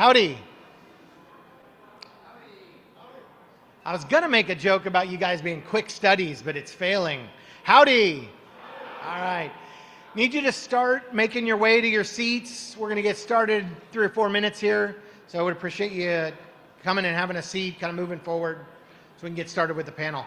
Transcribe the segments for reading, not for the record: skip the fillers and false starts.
Howdy. I was going to make a joke about you guys being quick studies, but it's failing. Howdy. All right. Need you to start making your way to your seats. We're going to get started 3 or 4 minutes here. So I would appreciate you coming and having a seat, kind of moving forward so we can get started with the panel.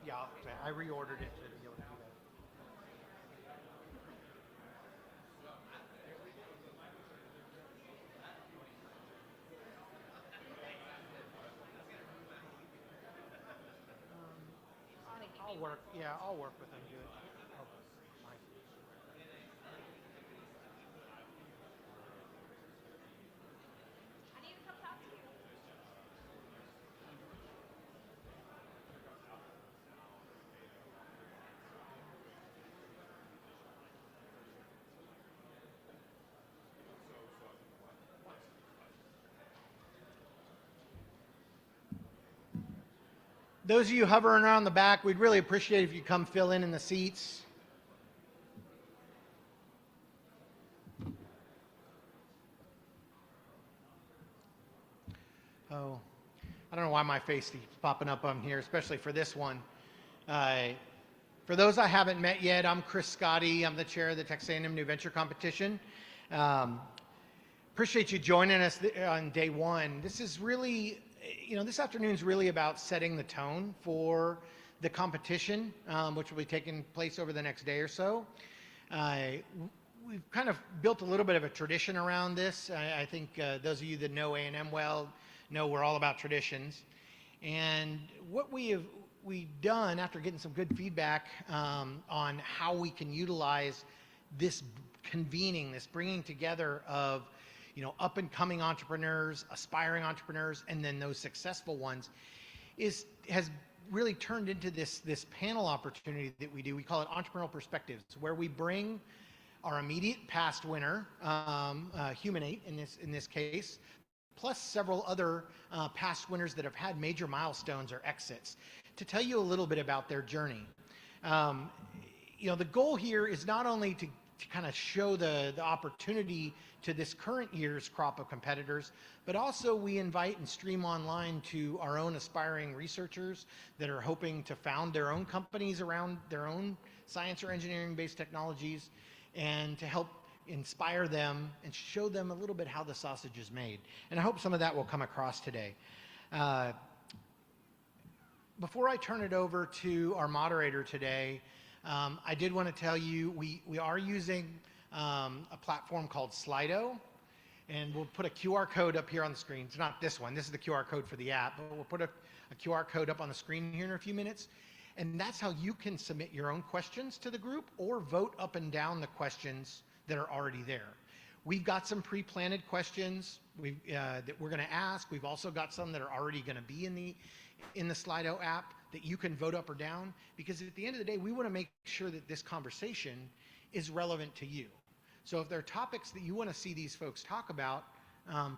Yeah, I reordered it to be able to do that. I'll work. Yeah, I'll work with them. Do it. Oh, my. Those of you hovering around the back, we'd really appreciate if you come fill in the seats. Oh, I don't know why my face keeps popping up on here, especially for this one. For those I haven't met yet, I'm Chris Scotti. I'm the chair of the Texas A&M New Venture Competition. Appreciate you joining us on day one. This is really, this afternoon's really about setting the tone for the competition, which will be taking place over the next day or so. We've kind of built a little bit of a tradition around this. I think those of you that know A&M well know we're all about traditions. And what we've done after getting some good feedback on how we can utilize this convening, this bringing together of up and coming entrepreneurs, aspiring entrepreneurs, and then those successful ones has really turned into this panel opportunity that we do. We call it Entrepreneurial Perspectives, where we bring our immediate past winner, Humanate in this case, plus several other past winners that have had major milestones or exits, to tell you a little bit about their journey. The goal here is not only to kind of show the opportunity to this current year's crop of competitors, but also we invite and stream online to our own aspiring researchers that are hoping to found their own companies around their own science or engineering-based technologies, and to help inspire them and show them a little bit how the sausage is made. And I hope some of that will come across today. Before I turn it over to our moderator today, I did want to tell you we are using a platform called Slido, and we'll put a QR code up here on the screen. It's not this one. This is the QR code for the app, but we'll put a QR code up on the screen here in a few minutes. And that's how you can submit your own questions to the group or vote up and down the questions that are already there. We've got some pre-planted questions that we're going to ask. We've also got some that are already going to be in the Slido app that you can vote up or down, because at the end of the day, we want to make sure that this conversation is relevant to you. So if there are topics that you want to see these folks talk about,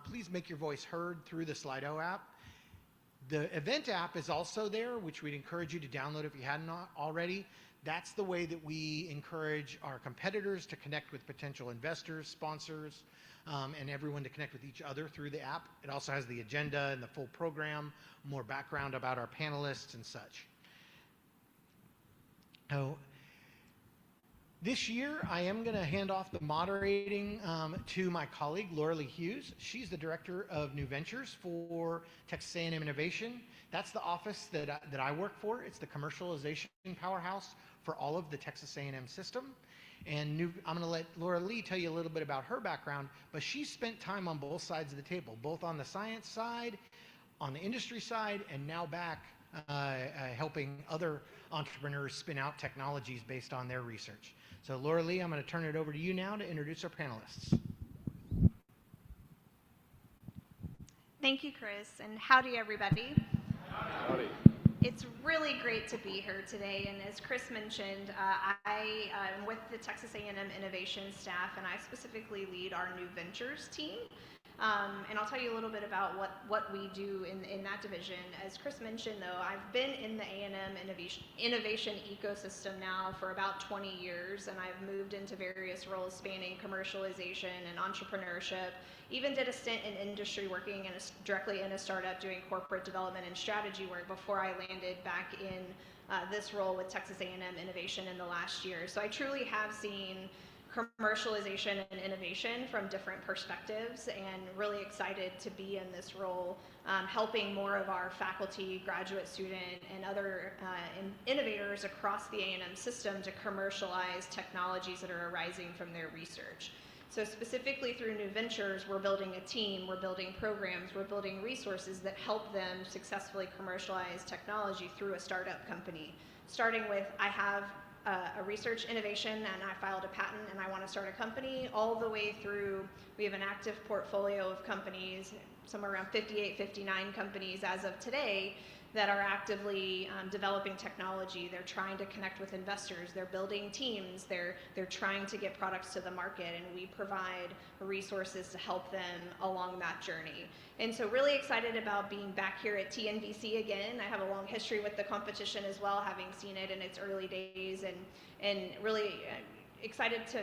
please make your voice heard through the Slido app. The event app is also there, which we'd encourage you to download if you hadn't already. That's the way that we encourage our competitors to connect with potential investors, sponsors, and everyone to connect with each other through the app. It also has the agenda and the full program, more background about our panelists and such. So this year, I am going to hand off the moderating to my colleague, Laura Lee Hughes. She's the Director of New Ventures for Texas A&M Innovation. That's the office that I work for. It's the commercialization powerhouse for all of the Texas A&M system. And I'm going to let Laura Lee tell you a little bit about her background, but she spent time on both sides of the table, both on the science side, on the industry side, and now back helping other entrepreneurs spin out technologies based on their research. So Laura Lee, I'm going to turn it over to you now to introduce our panelists. Thank you, Chris, and howdy, everybody. Howdy. It's really great to be here today, and as Chris mentioned, I am with the Texas A&M Innovation staff, and I specifically lead our New Ventures team. And I'll tell you a little bit about what we do in that division. As Chris mentioned, though, I've been in the A&M innovation ecosystem now for about 20 years, and I've moved into various roles spanning commercialization and entrepreneurship. Even did a stint in industry working directly in a startup doing corporate development and strategy work before I landed back in this role with Texas A&M Innovation in the last year. So I truly have seen commercialization and innovation from different perspectives, and really excited to be in this role, helping more of our faculty, graduate student, and other innovators across the A&M system to commercialize technologies that are arising from their research. So specifically through New Ventures, we're building a team, we're building programs, we're building resources that help them successfully commercialize technology through a startup company. Starting with, I have a research innovation and I filed a patent and I want to start a company, all the way through, we have an active portfolio of companies, somewhere around 58, 59 companies as of today, that are actively developing technology. They're trying to connect with investors. They're building teams. They're trying to get products to the market, and we provide resources to help them along that journey. And so really excited about being back here at TNVC again. I have a long history with the competition as well, having seen it in its early days, and really excited to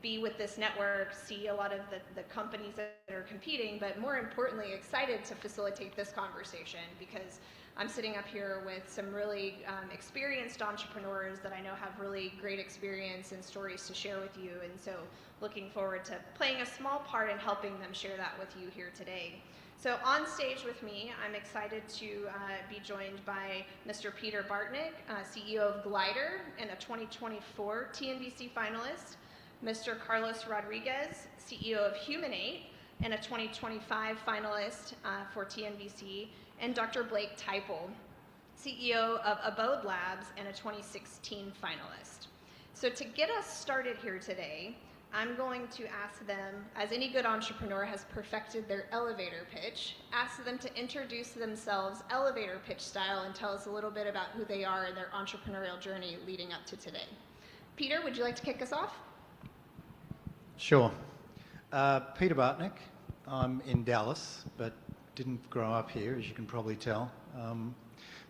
be with this network, see a lot of the companies that are competing, but more importantly, excited to facilitate this conversation because I'm sitting up here with some really experienced entrepreneurs that I know have really great experience and stories to share with you. And so looking forward to playing a small part in helping them share that with you here today. So on stage with me, I'm excited to be joined by Mr. Peter Bartnick, CEO of Glider and a 2024 TNVC finalist, Mr. Carlos Rodriguez, CEO of Humanate and a 2025 finalist for TNVC, and Dr. Blake Teipel, CEO of Abode Labs and a 2016 finalist. So to get us started here today, I'm going to ask them, as any good entrepreneur has perfected their elevator pitch, ask them to introduce themselves elevator pitch style and tell us a little bit about who they are and their entrepreneurial journey leading up to today. Peter, would you like to kick us off? Sure. Peter Bartnick. I'm in Dallas, but didn't grow up here, as you can probably tell.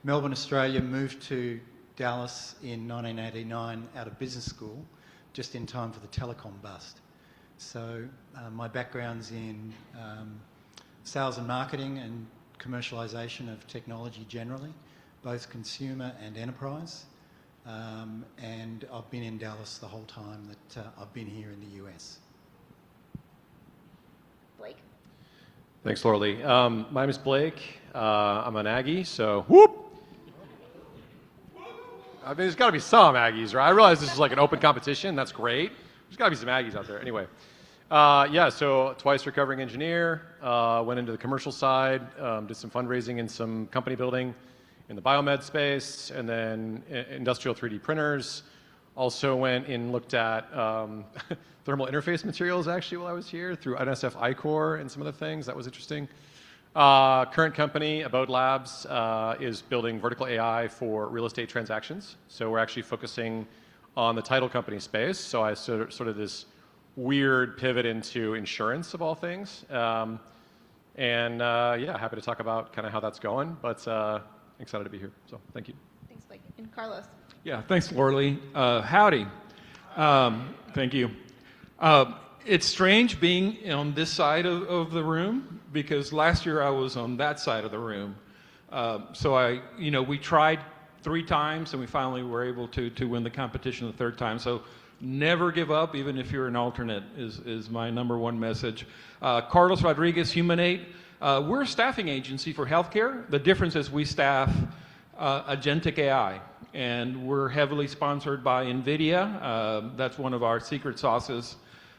Melbourne, Australia, moved to Dallas in 1989 out of business school, just in time for the telecom bust. So my background's in sales and marketing and commercialisation of technology generally, both consumer and enterprise. And I've been in Dallas the whole time that I've been here in the US. Blake? Thanks, Laura Lee. My name is Blake. I'm an Aggie, so whoop! I mean, there's got to be some Aggies, right? I realize this is like an open competition. That's great. There's got to be some Aggies out there. Anyway, yeah, so twice recovering engineer, went into the commercial side, did some fundraising and some company building in the biomed space, and then industrial 3D printers. Also went and looked at thermal interface materials actually while I was here through NSF I-Core and some other things. That was interesting. Current company, Abode Labs, is building vertical AI for real estate transactions. So we're actually focusing on the title company space. So I sort of this weird pivot into insurance of all things. Yeah, happy to talk about kind of how that's going, but excited to be here. So thank you. Thanks, Blake. And Carlos? Yeah, thanks, Laura Lee. Howdy. Thank you. It's strange being on this side of the room because last year I was on that side of the room. So we tried 3 times and we finally were able to win the competition the 3rd time. So never give up, even if you're an alternate, is my #1 message. Carlos Rodriguez, Humanate. We're a staffing agency for healthcare. The difference is we staff agentic AI, and we're heavily sponsored by NVIDIA. That's one of our secret sauces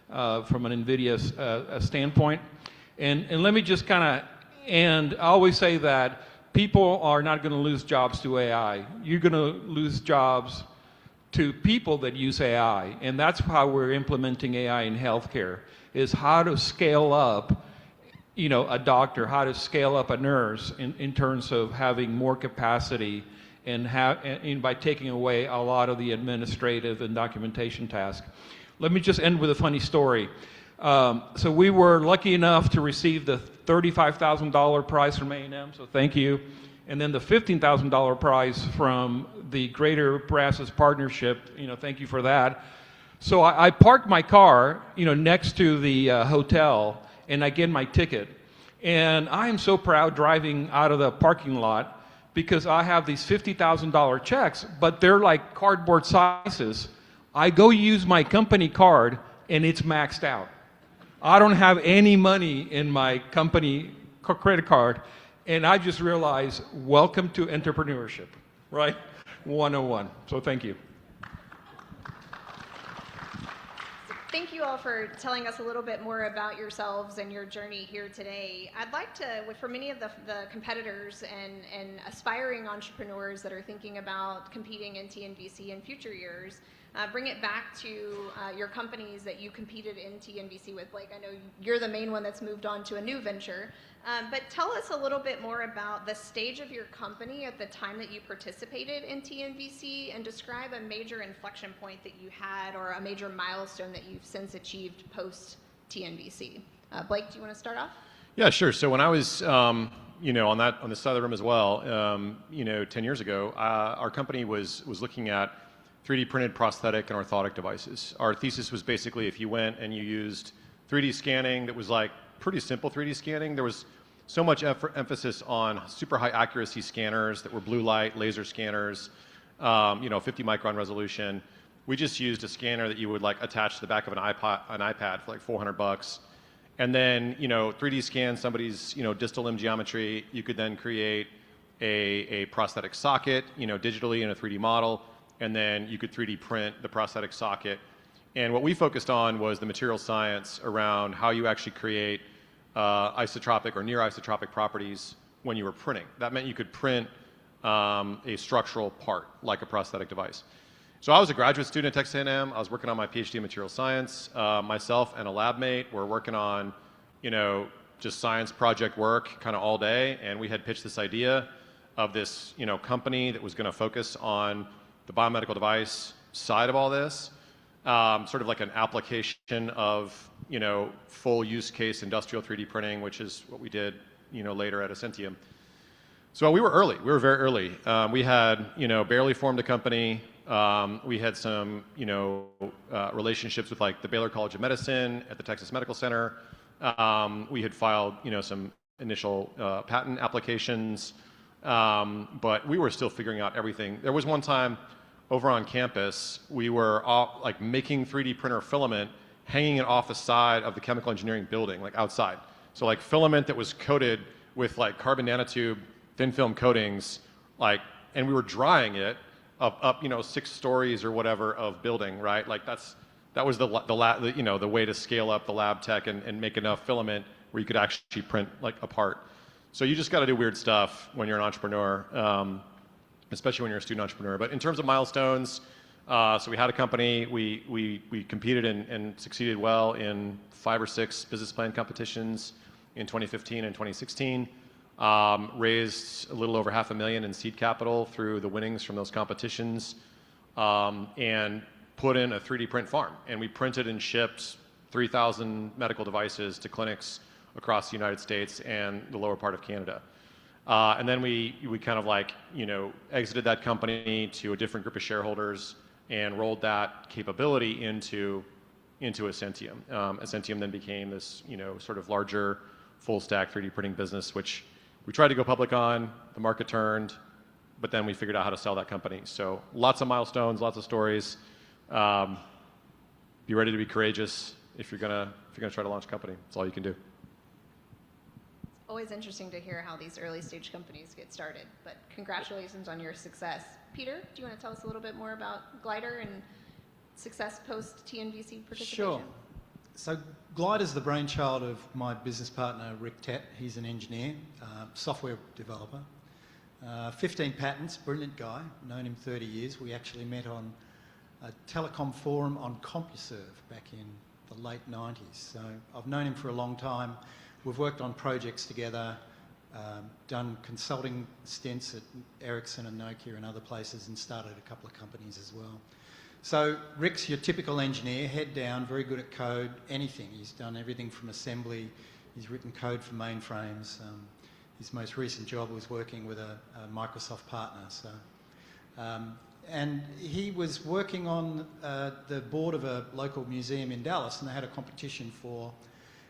from an NVIDIA standpoint. And let me just kind of end. I always say that people are not going to lose jobs to AI. You're going to lose jobs to people that use AI, and that's how we're implementing AI in healthcare, is how to scale up a doctor, how to scale up a nurse in terms of having more capacity and by taking away a lot of the administrative and documentation tasks. Let me just end with a funny story. So we were lucky enough to receive the $35,000 prize from A&M, so thank you. And then the $15,000 prize from the Greater Brazos Partnership, thank you for that. So I parked my car, next to the hotel, and I get my ticket. And I am so proud driving out of the parking lot because I have these $50,000 checks, but they're like cardboard sizes. I go use my company card and it's maxed out. I don't have any money in my company credit card, and I just realized, welcome to entrepreneurship, right? 101. So thank you. Thank you all for telling us a little bit more about yourselves and your journey here today. I'd like to, for many of the competitors and aspiring entrepreneurs that are thinking about competing in TNVC in future years, bring it back to your companies that you competed in TNVC with. Blake, I know you're the main one that's moved on to a new venture, but tell us a little bit more about the stage of your company at the time that you participated in TNVC, and describe a major inflection point that you had, or a major milestone that you've since achieved post TNVC. Blake, do you want to start off? Yeah, sure. So when I was, on this side of the room as well, 10 years ago, our company was looking at 3D printed prosthetic and orthotic devices. Our thesis was basically, if you went and you used 3D scanning that was like pretty simple 3D scanning, there was so much emphasis on super high accuracy scanners that were blue light, laser scanners, 50 micron resolution. We just used a scanner that you would like attach to the back of an iPad for like $400. And then, 3D scan somebody's, distal limb geometry. You could then create a prosthetic socket, digitally in a 3D model, and then you could 3D print the prosthetic socket. And what we focused on was the material science around how you actually create isotropic or near isotropic properties when you were printing. That meant you could print a structural part, like a prosthetic device. So I was a graduate student at Texas A&M. I was working on my PhD in material science. Myself and a lab mate were working on, just science project work kind of all day. And we had pitched this idea of this, company that was going to focus on the biomedical device side of all this, sort of like an application of, full use case industrial 3D printing, which is what we did, later at Ascentium. So we were early. We were very early. We had, barely formed a company. We had some, relationships with like the Baylor College of Medicine at the Texas Medical Center. We had filed, some initial patent applications, but we were still figuring out everything. There was one time over on campus, we were like making 3D printer filament, hanging it off the side of the chemical engineering building, like outside. So like filament that was coated with like carbon nanotube thin film coatings, like, and we were drying it up 6 stories or whatever of building, right? Like that was the way to scale up the lab tech and make enough filament where you could actually print like a part. So you just got to do weird stuff when you're an entrepreneur, especially when you're a student entrepreneur. But in terms of milestones, so we had a company, we competed and succeeded well in 5 or 6 business plan competitions in 2015 and 2016. Raised a little over $500,000 in seed capital through the winnings from those competitions, and put in a 3D print farm. And we printed and shipped 3,000 medical devices to clinics across the United States and the lower part of Canada. And then we kind of like, exited that company to a different group of shareholders and rolled that capability into Ascentium. Ascentium then became this, sort of larger full stack 3D printing business, which we tried to go public on, the market turned, but then we figured out how to sell that company. So lots of milestones, lots of stories. Be ready to be courageous if you're gonna try to launch a company. That's all you can do. Always interesting to hear how these early stage companies get started, but congratulations on your success. Peter, do you want to tell us a little bit more about Glider and success post TNVC participation? Sure. So Glider is the brainchild of my business partner, Rick Tett. He's an engineer, software developer. 15 patents, brilliant guy, known him 30 years. We actually met on a telecom forum on CompuServe back in the late 90s. So I've known him for a long time. We've worked on projects together, done consulting stints at Ericsson and Nokia and other places, and started a couple of companies as well. So Rick's your typical engineer, head down, very good at code, anything. He's done everything from assembly. He's written code for mainframes. His most recent job was working with a Microsoft partner. So, and he was working on the board of a local museum in Dallas, and they had a competition for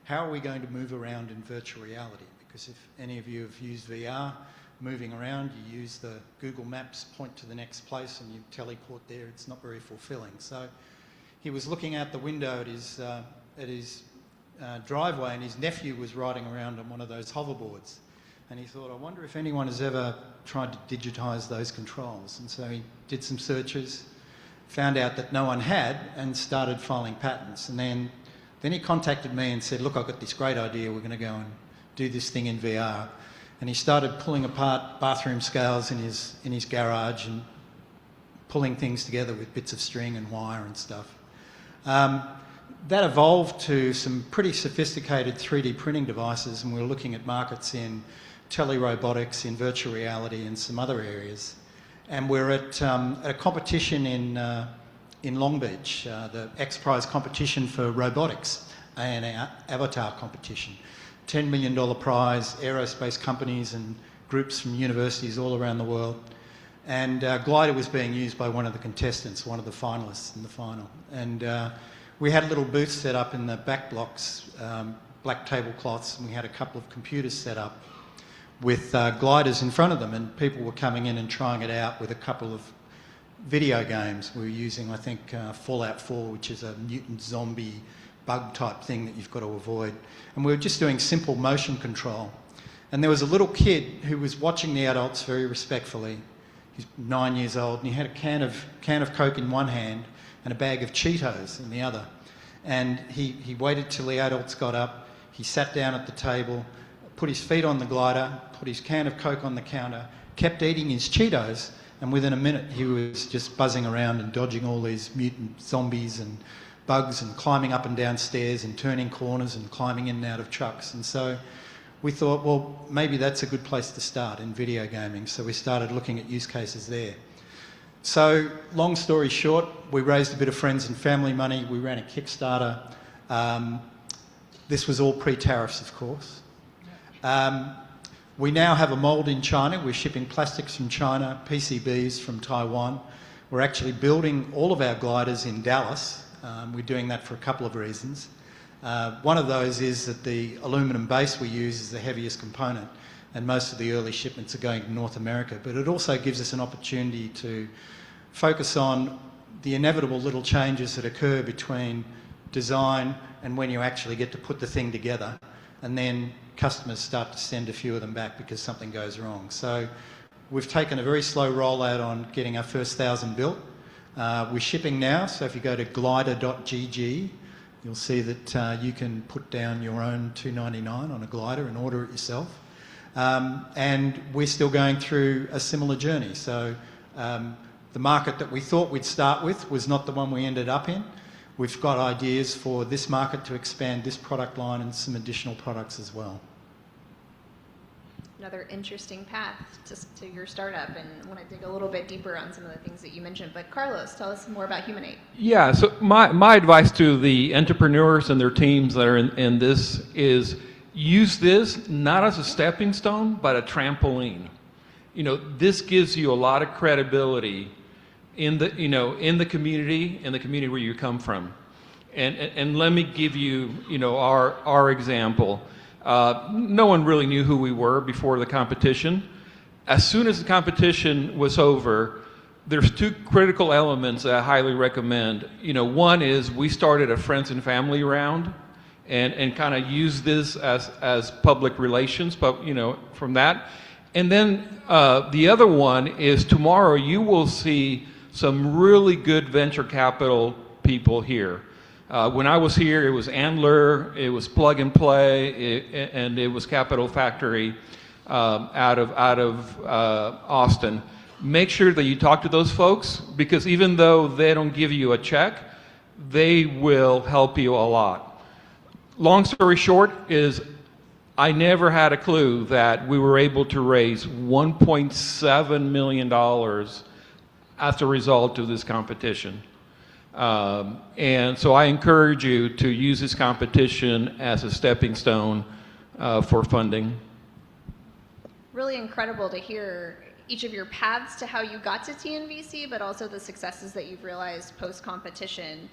how are we going to move around in virtual reality? Because if any of you have used VR, moving around, you use the Google Maps, point to the next place, and you teleport there. It's not very fulfilling. So he was looking out the window at his driveway, and his nephew was riding around on one of those hoverboards. And he thought, I wonder if anyone has ever tried to digitize those controls. And so he did some searches, found out that no one had, and started filing patents. And then he contacted me and said, look, I've got this great idea. We're going to go and do this thing in VR. And he started pulling apart bathroom scales in his garage and pulling things together with bits of string and wire and stuff. That evolved to some pretty sophisticated 3D printing devices, and we were looking at markets in telerobotics, in virtual reality, and some other areas. And we're at a competition in Long Beach, the X Prize competition for robotics, an avatar competition. $10 million prize, aerospace companies and groups from universities all around the world. And Glider was being used by one of the contestants, one of the finalists in the final. And we had a little booth set up in the back blocks, black tablecloths, and we had a couple of computers set up with gliders in front of them, and people were coming in and trying it out with a couple of video games. We were using, I think, Fallout 4, which is a mutant zombie bug type thing that you've got to avoid. And we were just doing simple motion control. And there was a little kid who was watching the adults very respectfully. He's 9 years old, and he had a can of Coke in one hand and a bag of Cheetos in the other. And he waited till the adults got up. He sat down at the table, put his feet on the glider, put his can of Coke on the counter, kept eating his Cheetos, and within a minute he was just buzzing around and dodging all these mutant zombies and bugs and climbing up and down stairs and turning corners and climbing in and out of trucks. And so we thought, well, maybe that's a good place to start in video gaming. So we started looking at use cases there. So long story short, we raised a bit of friends and family money. We ran a Kickstarter. This was all pre-tariffs, of course. We now have a mould in China. We're shipping plastics from China, PCBs from Taiwan. We're actually building all of our gliders in Dallas. We're doing that for a couple of reasons. One of those is that the aluminum base we use is the heaviest component, and most of the early shipments are going to North America. But it also gives us an opportunity to focus on the inevitable little changes that occur between design and when you actually get to put the thing together, and then customers start to send a few of them back because something goes wrong. So we've taken a very slow rollout on getting our first 1,000 built. We're shipping now, so if you go to glider.gg, you'll see that you can put down your own $2.99 on a glider and order it yourself. And we're still going through a similar journey. So the market that we thought we'd start with was not the one we ended up in. We've got ideas for this market to expand this product line and some additional products as well. Another interesting path to your startup, and I want to dig a little bit deeper on some of the things that you mentioned. But Carlos, tell us more about Humanate. Yeah, so my advice to the entrepreneurs and their teams that are in this is use this not as a stepping stone, but a trampoline. You know, this gives you a lot of credibility in the community where you come from. And let me give you, our example. No one really knew who we were before the competition. As soon as the competition was over, there's two critical elements that I highly recommend. One is we started a friends and family round and kind of use this as public relations, but from that. And then the other one is tomorrow you will see some really good venture capital people here. When I was here, it was Andler, it was Plug and Play, and it was Capital Factory out of Austin. Make sure that you talk to those folks, because even though they don't give you a check, they will help you a lot. Long story short is I never had a clue that we were able to raise $1.7 million as a result of this competition. And so I encourage you to use this competition as a stepping stone for funding. Really incredible to hear each of your paths to how you got to TNVC, but also the successes that you've realized post-competition.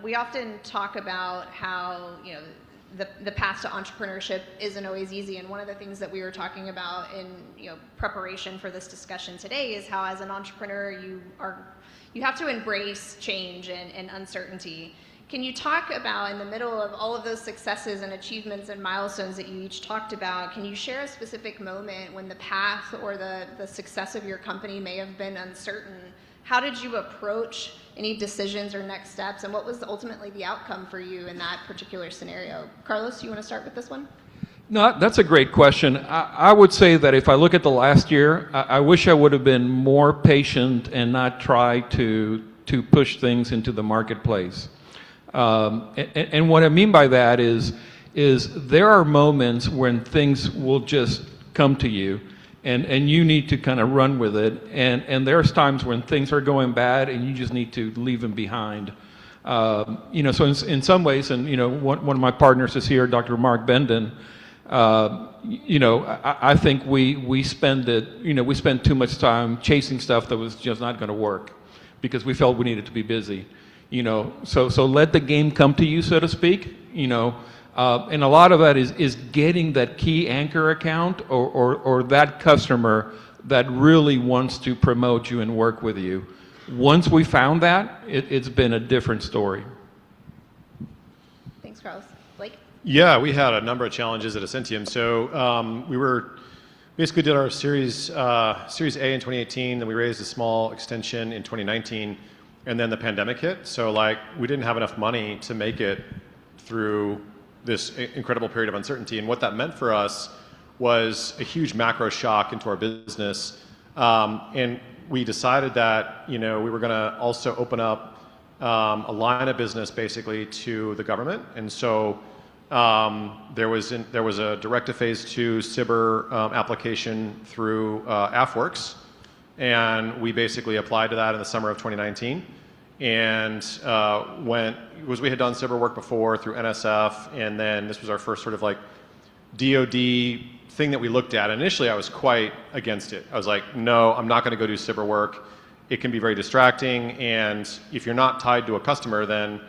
We often talk about how, the path to entrepreneurship isn't always easy, and one of the things that we were talking about in preparation for this discussion today is how as an entrepreneur you have to embrace change and uncertainty. Can you talk about, in the middle of all of those successes and achievements and milestones that you each talked about, can you share a specific moment when the path or the success of your company may have been uncertain? How did you approach any decisions or next steps, and what was ultimately the outcome for you in that particular scenario? Carlos, you want to start with this one? No, that's a great question. I would say that if I look at the last year, I wish I would have been more patient and not try to push things into the marketplace. And what I mean by that is there are moments when things will just come to you, and you need to kind of run with it. And there's times when things are going bad, and you just need to leave them behind. You know, so in some ways, and you know, one of my partners is here, Dr. Mark Benden. You know, I think we spend too much time chasing stuff that was just not going to work because we felt we needed to be busy. You know, so let the game come to you, so to speak. You know, and a lot of that is getting that key anchor account or that customer that really wants to promote you and work with you. Once we found that, it's been a different story. Thanks, Carlos. Blake? Yeah, we had a number of challenges at Ascentium. So we were basically did our Series A in 2018, then we raised a small extension in 2019, and then the pandemic hit. So like we didn't have enough money to make it through this incredible period of uncertainty. And what that meant for us was a huge macro shock into our business. And we decided that, you know, we were going to also open up a line of business basically to the government. And so there was a direct phase 2 SBIR application through AFWorks, and we basically applied to that in the summer of 2019. And we had done SBIR work before through NSF, and then this was our first sort of like DoD thing that we looked at. Initially, I was quite against it. I was like, no, I'm not going to go do SBIR work. It can be very distracting, and if you're not tied to a customer, then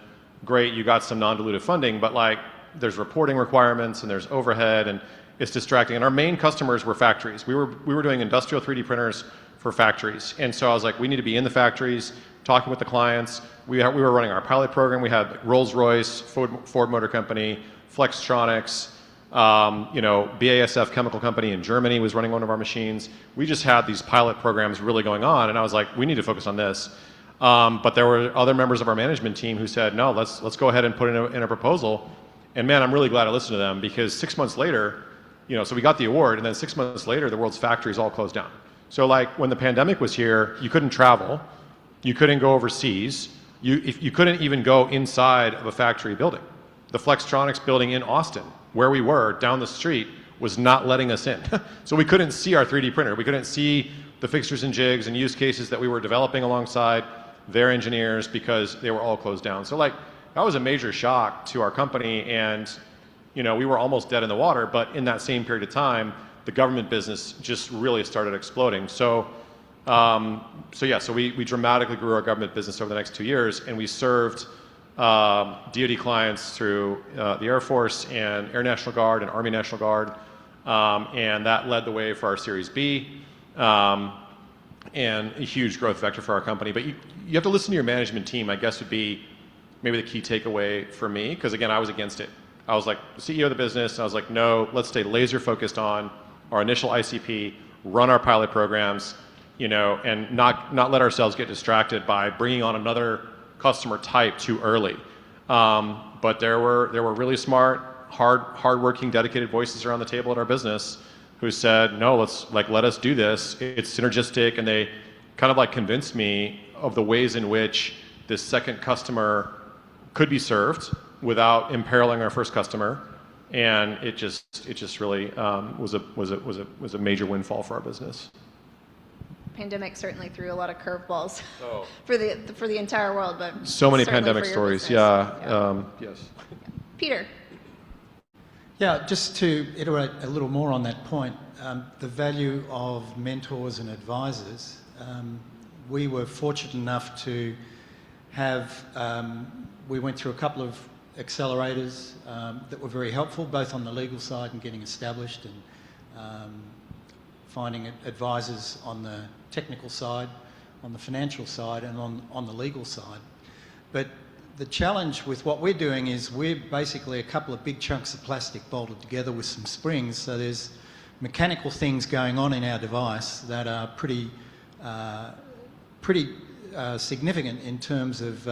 great, you got some non-dilutive funding, but like there's reporting requirements and there's overhead, and it's distracting. And our main customers were factories. We were doing industrial 3D printers for factories, and so I was like, we need to be in the factories, talking with the clients. We were running our pilot program. We had Rolls-Royce, Ford Motor Company, Flextronics. You know, BASF Chemical Company in Germany was running one of our machines. We just had these pilot programs really going on, and I was like, we need to focus on this. But there were other members of our management team who said, no, let's go ahead and put in a proposal. And man, I'm really glad I listened to them, because 6 months later, you know, so we got the award, and then 6 months later, the world's factories all closed down. So like when the pandemic was here, you couldn't travel, you couldn't go overseas, you couldn't even go inside of a factory building. The Flextronics building in Austin, where we were down the street, was not letting us in. So we couldn't see our 3D printer. We couldn't see the fixtures and jigs and use cases that we were developing alongside their engineers because they were all closed down. So like that was a major shock to our company, and you know, we were almost dead in the water, but in that same period of time, the government business just really started exploding. So we dramatically grew our government business over the next 2 years, and we served DoD clients through the Air Force and Air National Guard and Army National Guard, and that led the way for our Series B, and a huge growth vector for our company. But you have to listen to your management team, I guess, would be maybe the key takeaway for me, because again, I was against it. I was like the CEO of the business, and I was like, no, let's stay laser focused on our initial ICP, run our pilot programs, you know, and not let ourselves get distracted by bringing on another customer type too early. But there were really smart, hardworking, dedicated voices around the table at our business who said, no, let us do this. It's synergistic, and they kind of like convinced me of the ways in which this second customer could be served without imperiling our first customer, and it just really was a major windfall for our business. Pandemic certainly threw a lot of curveballs for the entire world, but so many certainly pandemic for your stories. business. Yeah. Yes. Peter. Yeah, just to iterate a little more on that point, the value of mentors and advisors. We were fortunate enough to have, we went through a couple of accelerators that were very helpful, both on the legal side and getting established, and finding advisors on the technical side, on the financial side, and on the legal side. But the challenge with what we're doing is we're basically a couple of big chunks of plastic bolted together with some springs, so there's mechanical things going on in our device that are pretty significant in terms of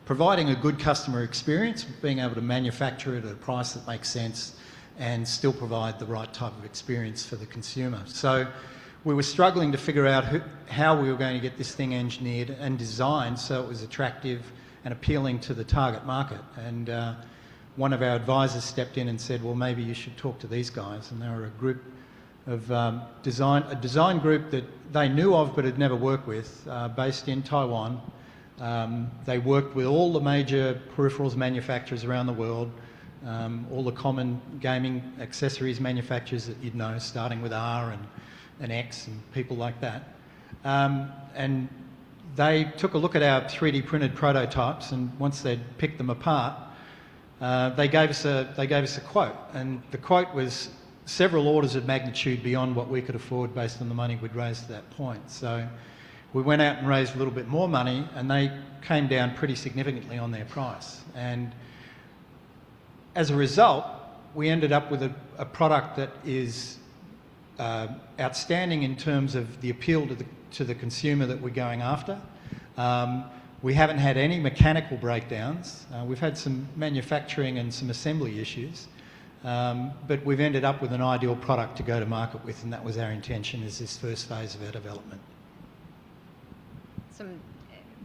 providing a good customer experience, being able to manufacture it at a price that makes sense, and still provide the right type of experience for the consumer. So we were struggling to figure out how we were going to get this thing engineered and designed so it was attractive and appealing to the target market. And one of our advisors stepped in and said, well, maybe you should talk to these guys. And they were a group of a design group that they knew of but had never worked with, based in Taiwan. They worked with all the major peripherals manufacturers around the world, all the common gaming accessories manufacturers that you'd know, starting with R and X and people like that. And they took a look at our 3D printed prototypes, and once they'd picked them apart, they gave us a quote, and the quote was several orders of magnitude beyond what we could afford based on the money we'd raised at that point. So we went out and raised a little bit more money, and they came down pretty significantly on their price. And as a result, we ended up with a product that is outstanding in terms of the appeal to the consumer that we're going after. We haven't had any mechanical breakdowns. We've had some manufacturing and some assembly issues, but we've ended up with an ideal product to go to market with, and that was our intention as this first phase of our development. Some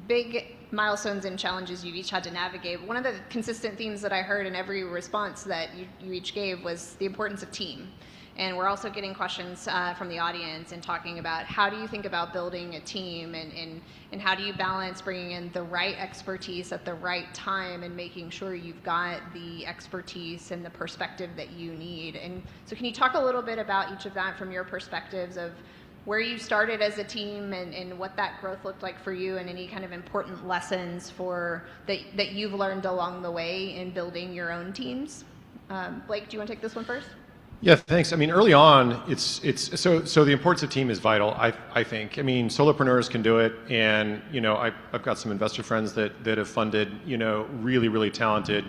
big milestones and challenges you've each had to navigate. One of the consistent themes that I heard in every response that you each gave was the importance of team. And we're also getting questions from the audience and talking about how do you think about building a team, and how do you balance bringing in the right expertise at the right time and making sure you've got the expertise and the perspective that you need. And so can you talk a little bit about each of that from your perspectives of where you started as a team and what that growth looked like for you, and any kind of important lessons that you've learned along the way in building your own teams? Blake, do you want to take this one first? Yeah, thanks. I mean, early on, it's so the importance of team is vital, I think. I mean, solopreneurs can do it, and I've got some investor friends that have funded really, really talented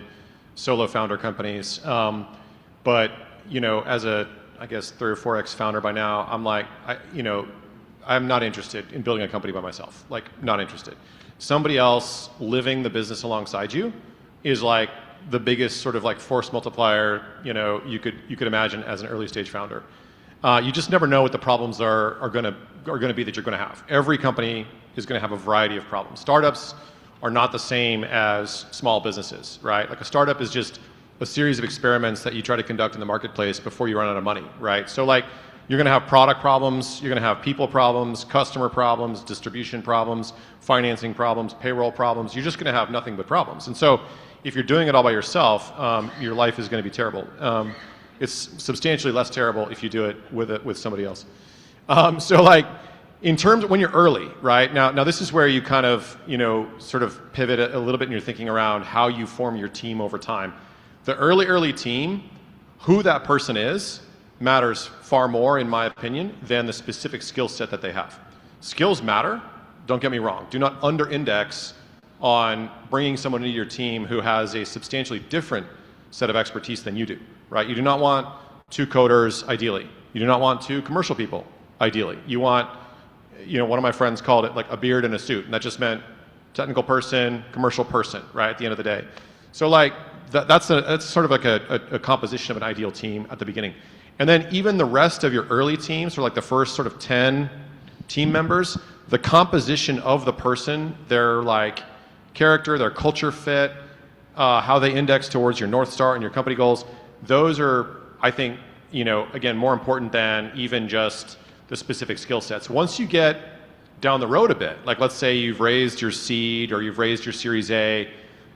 solo founder companies. But as a, I guess, 3 or 4x founder by now, I'm like, I'm not interested in building a company by myself. Like, not interested. Somebody else living the business alongside you is like the biggest sort of like force multiplier you could imagine as an early stage founder. You just never know what the problems are going to be that you're going to have. Every company is going to have a variety of problems. Startups are not the same as small businesses, right? Like a startup is just a series of experiments that you try to conduct in the marketplace before you run out of money, right? So like you're going to have product problems, you're going to have people problems, customer problems, distribution problems, financing problems, payroll problems. You're just going to have nothing but problems. And so if you're doing it all by yourself, your life is going to be terrible. It's substantially less terrible if you do it with somebody else. So like, in terms of when you're early, right? Now this is where you kind of, sort of pivot a little bit in your thinking around how you form your team over time. The early team, who that person is, matters far more, in my opinion, than the specific skill set that they have. Skills matter, don't get me wrong. Do not under-index on bringing someone into your team who has a substantially different set of expertise than you do, right? You do not want 2 coders, ideally. You do not want 2 commercial people, ideally. You want, one of my friends called it like a beard and a suit, and that just meant technical person, commercial person, right, at the end of the day. So like, that's sort of like a composition of an ideal team at the beginning. And then even the rest of your early teams, or like the first sort of 10 team members, the composition of the person, their like character, their culture fit, how they index towards your North Star and your company goals, those are, I think, again, more important than even just the specific skill sets. Once you get down the road a bit, like let's say you've raised your seed or you've raised your Series A,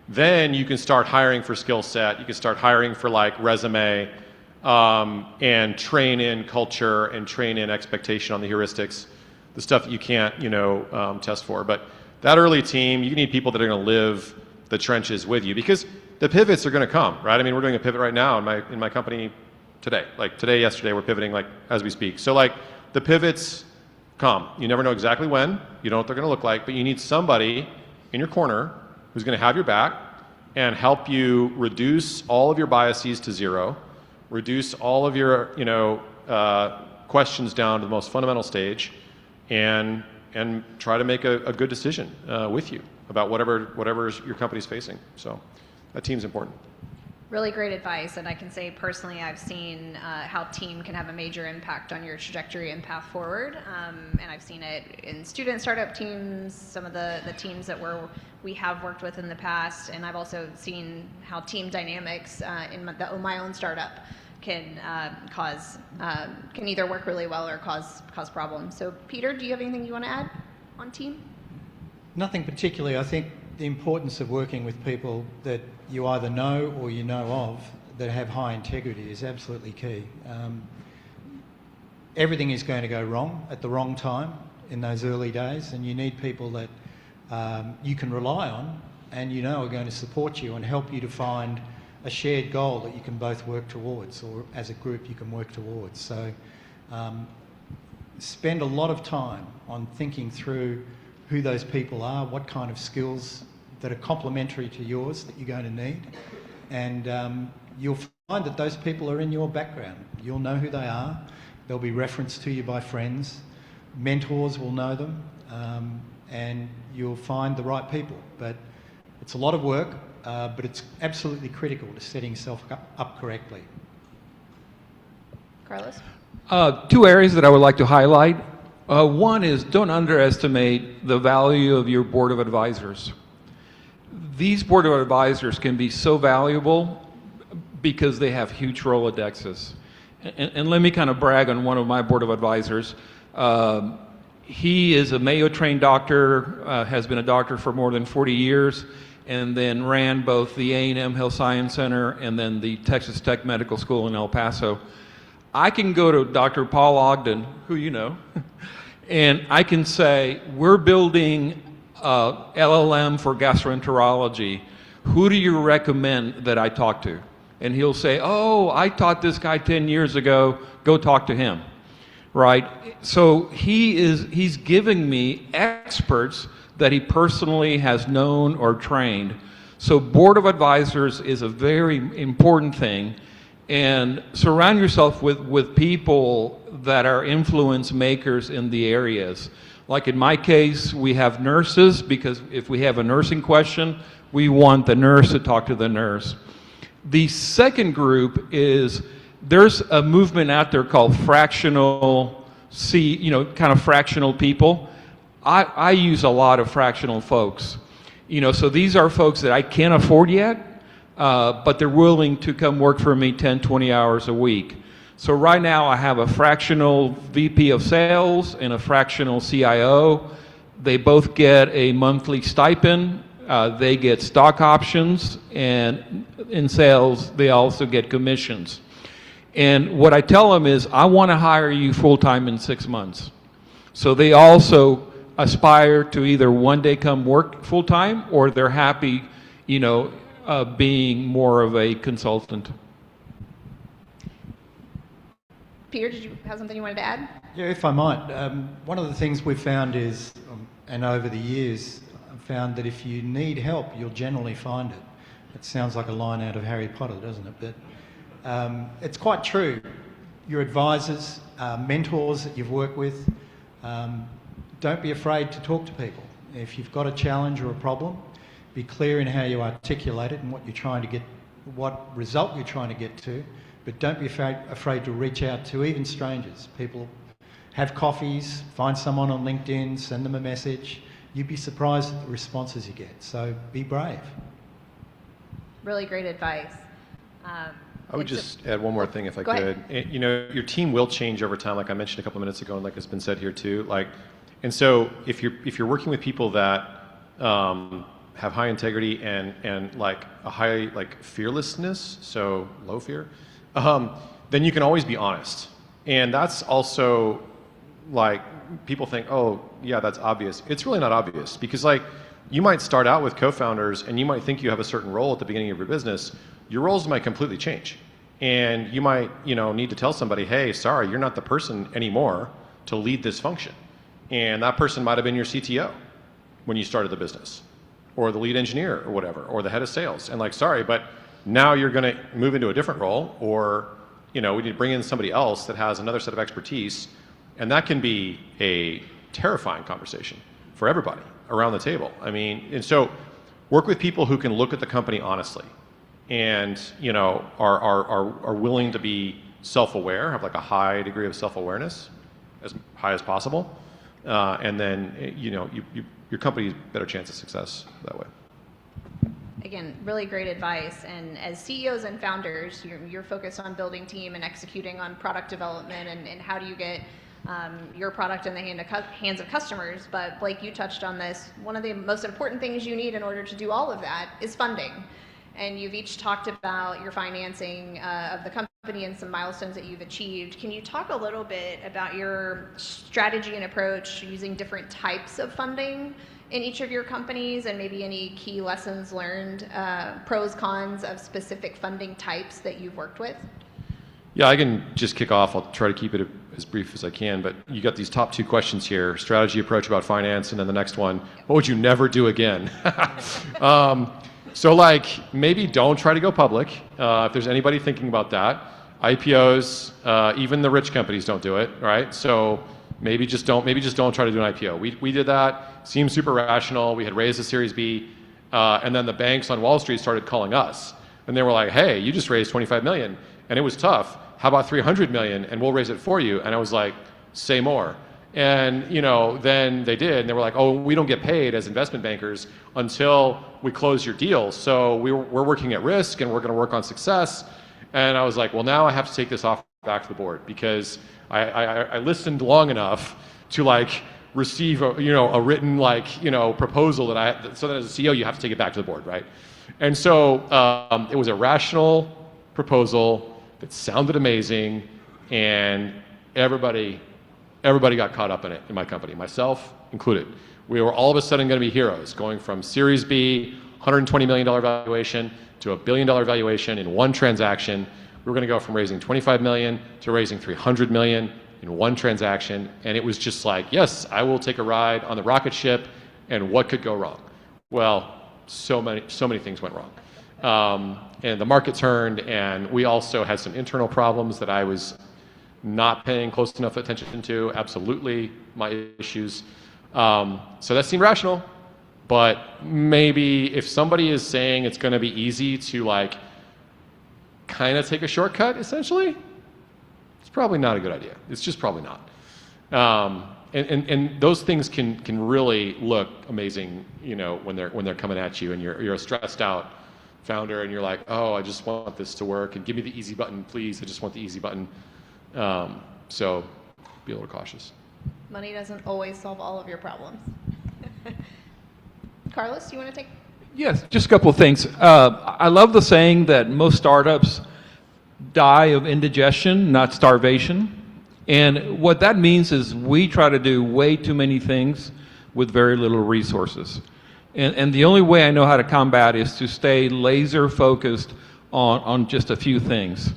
then you can start hiring for skill set, you can start hiring for like resume, and train in culture and train in expectation on the heuristics, the stuff that you can't, test for. But that early team, you need people that are going to live the trenches with you, because the pivots are going to come, right? I mean, we're doing a pivot right now in my company today. Like today, yesterday, we're pivoting like as we speak. So like the pivots come. You never know exactly when. You don't know what they're going to look like, but you need somebody in your corner who's going to have your back and help you reduce all of your biases to 0, reduce all of your questions down to the most fundamental stage, and try to make a good decision with you about whatever your company's facing. So that team's important. Really great advice, and I can say personally I've seen how team can have a major impact on your trajectory and path forward, and I've seen it in student startup teams, some of the teams that we have worked with in the past, and I've also seen how team dynamics in my own startup can can either work really well or cause problems. So Peter, do you have anything you want to add on team? Nothing particularly. I think the importance of working with people that you either know or you know of that have high integrity is absolutely key. Everything is going to go wrong at the wrong time in those early days, and you need people that you can rely on and you know are going to support you and help you to find a shared goal that you can both work towards, or as a group you can work towards. So spend a lot of time on thinking through who those people are, what kind of skills that are complementary to yours that you're going to need, and you'll find that those people are in your background. You'll know who they are. They'll be referenced to you by friends. Mentors will know them, and you'll find the right people. But it's a lot of work, but it's absolutely critical to setting yourself up correctly. Carlos? Two areas that I would like to highlight. One is, don't underestimate the value of your board of advisors. These board of advisors can be so valuable because they have huge Rolodexes. And let me kind of brag on one of my board of advisors. He is a Mayo-trained doctor, has been a doctor for more than 40 years, and then ran both the A&M Health Science Center and then the Texas Tech Medical School in El Paso. I can go to Dr. Paul Ogden, who you know, and I can say, we're building LLM for gastroenterology. Who do you recommend that I talk to? And he'll say, oh, I taught this guy 10 years ago, go talk to him, right? So he's giving me experts that he personally has known or trained. So board of advisors is a very important thing, and surround yourself with people that are influence makers in the areas. Like in my case, we have nurses, because if we have a nursing question, we want the nurse to talk to the nurse. The second group is, there's a movement out there called fractional kind of fractional people. I use a lot of fractional folks. So these are folks that I can't afford yet, but they're willing to come work for me 10, 20 hours a week. So right now I have a fractional VP of sales and a fractional CIO. They both get a monthly stipend. They get stock options, and in sales they also get commissions. And what I tell them is, I want to hire you full-time in 6 months. So they also aspire to either one day come work full-time, or they're happy, being more of a consultant. Peter, did you have something you wanted to add? Yeah, if I might. One of the things we've found is, and over the years, I've found that if you need help, you'll generally find it. It sounds like a line out of Harry Potter, doesn't it? But it's quite true. Your advisors, mentors that you've worked with, don't be afraid to talk to people. If you've got a challenge or a problem, be clear in how you articulate it and what you're trying to get, what result you're trying to get to. But don't be afraid to reach out to even strangers. People have coffees, find someone on LinkedIn, send them a message. You'd be surprised at the responses you get. So be brave. Really great advice. I would just add one more thing if I Go could. ahead. Your team will change over time, like I mentioned a couple of minutes ago, and like it's been said here too. And so if you're working with people that have high integrity and like a high fearlessness, so low fear, then you can always be honest. And that's also people think, oh yeah, that's obvious. It's really not obvious, because you might start out with co-founders and you might think you have a certain role at the beginning of your business. Your roles might completely change. And you might, need to tell somebody, hey, sorry, you're not the person anymore to lead this function. And that person might have been your CTO when you started the business, or the lead engineer or whatever, or the head of sales. And sorry, but now you're going to move into a different role, or, we need to bring in somebody else that has another set of expertise. And that can be a terrifying conversation for everybody around the table. And so work with people who can look at the company honestly and are willing to be self-aware, have like a high degree of self-awareness, as high as possible, and then your company's better chance of success that way. Again, really great advice. And as CEOs and founders, you're focused on building team and executing on product development and how do you get your product in the hands of customers. But Blake, you touched on this. One of the most important things you need in order to do all of that is funding. And you've each talked about your financing of the company and some milestones that you've achieved. Can you talk a little bit about your strategy and approach using different types of funding in each of your companies, and maybe any key lessons learned, pros, cons of specific funding types that you've worked with? Yeah, I can just kick off. I'll try to keep it as brief as I can, but you got these top two questions here: strategy, approach about finance, and then the next one, what would you never do again? So like, maybe don't try to go public. If there's anybody thinking about that, IPOs, even the rich companies don't do it, right? So maybe just don't try to do an IPO. We did that. Seemed super rational. We had raised a Series B, and then the banks on Wall Street started calling us, and they were like, "Hey, you just raised 25 million, and it was tough. How about 300 million, and we'll raise it for you?" And I was like, "Say more." And then they did, and they were like, "Oh, we don't get paid as investment bankers until we close your deal. So we're working at risk, and we're going to work on success." And I was like, "Well, now I have to take this off back to the board because I listened long enough to like receive a written proposal so that as a CEO you have to take it back to the board, right?" And so it was a rational proposal that sounded amazing, and everybody got caught up in it in my company, myself included. We were all of a sudden going to be heroes, going from Series B, $120 million valuation to $1 billion valuation in one transaction. We were going to go from raising 25 million to raising 300 million in one transaction, and it was just like, yes, I will take a ride on the rocket ship, and what could go wrong? Well, so many things went wrong. And the market turned, and we also had some internal problems that I was not paying close enough attention to, absolutely my issues. So that seemed rational, but maybe if somebody is saying it's going to be easy to like kind of take a shortcut, essentially, it's probably not a good idea. It's just probably not. And those things can really look amazing, when they're coming at you, and you're a stressed out founder, and you're like, "Oh, I just want this to work, and give me the easy button, please. I just want the easy button." So be a little cautious. Money doesn't always solve all of your problems. Carlos, you want to take? Yes, just a couple of things. I love the saying that most startups die of indigestion, not starvation. And what that means is we try to do way too many things with very little resources. And the only way I know how to combat is to stay laser focused on just a few things.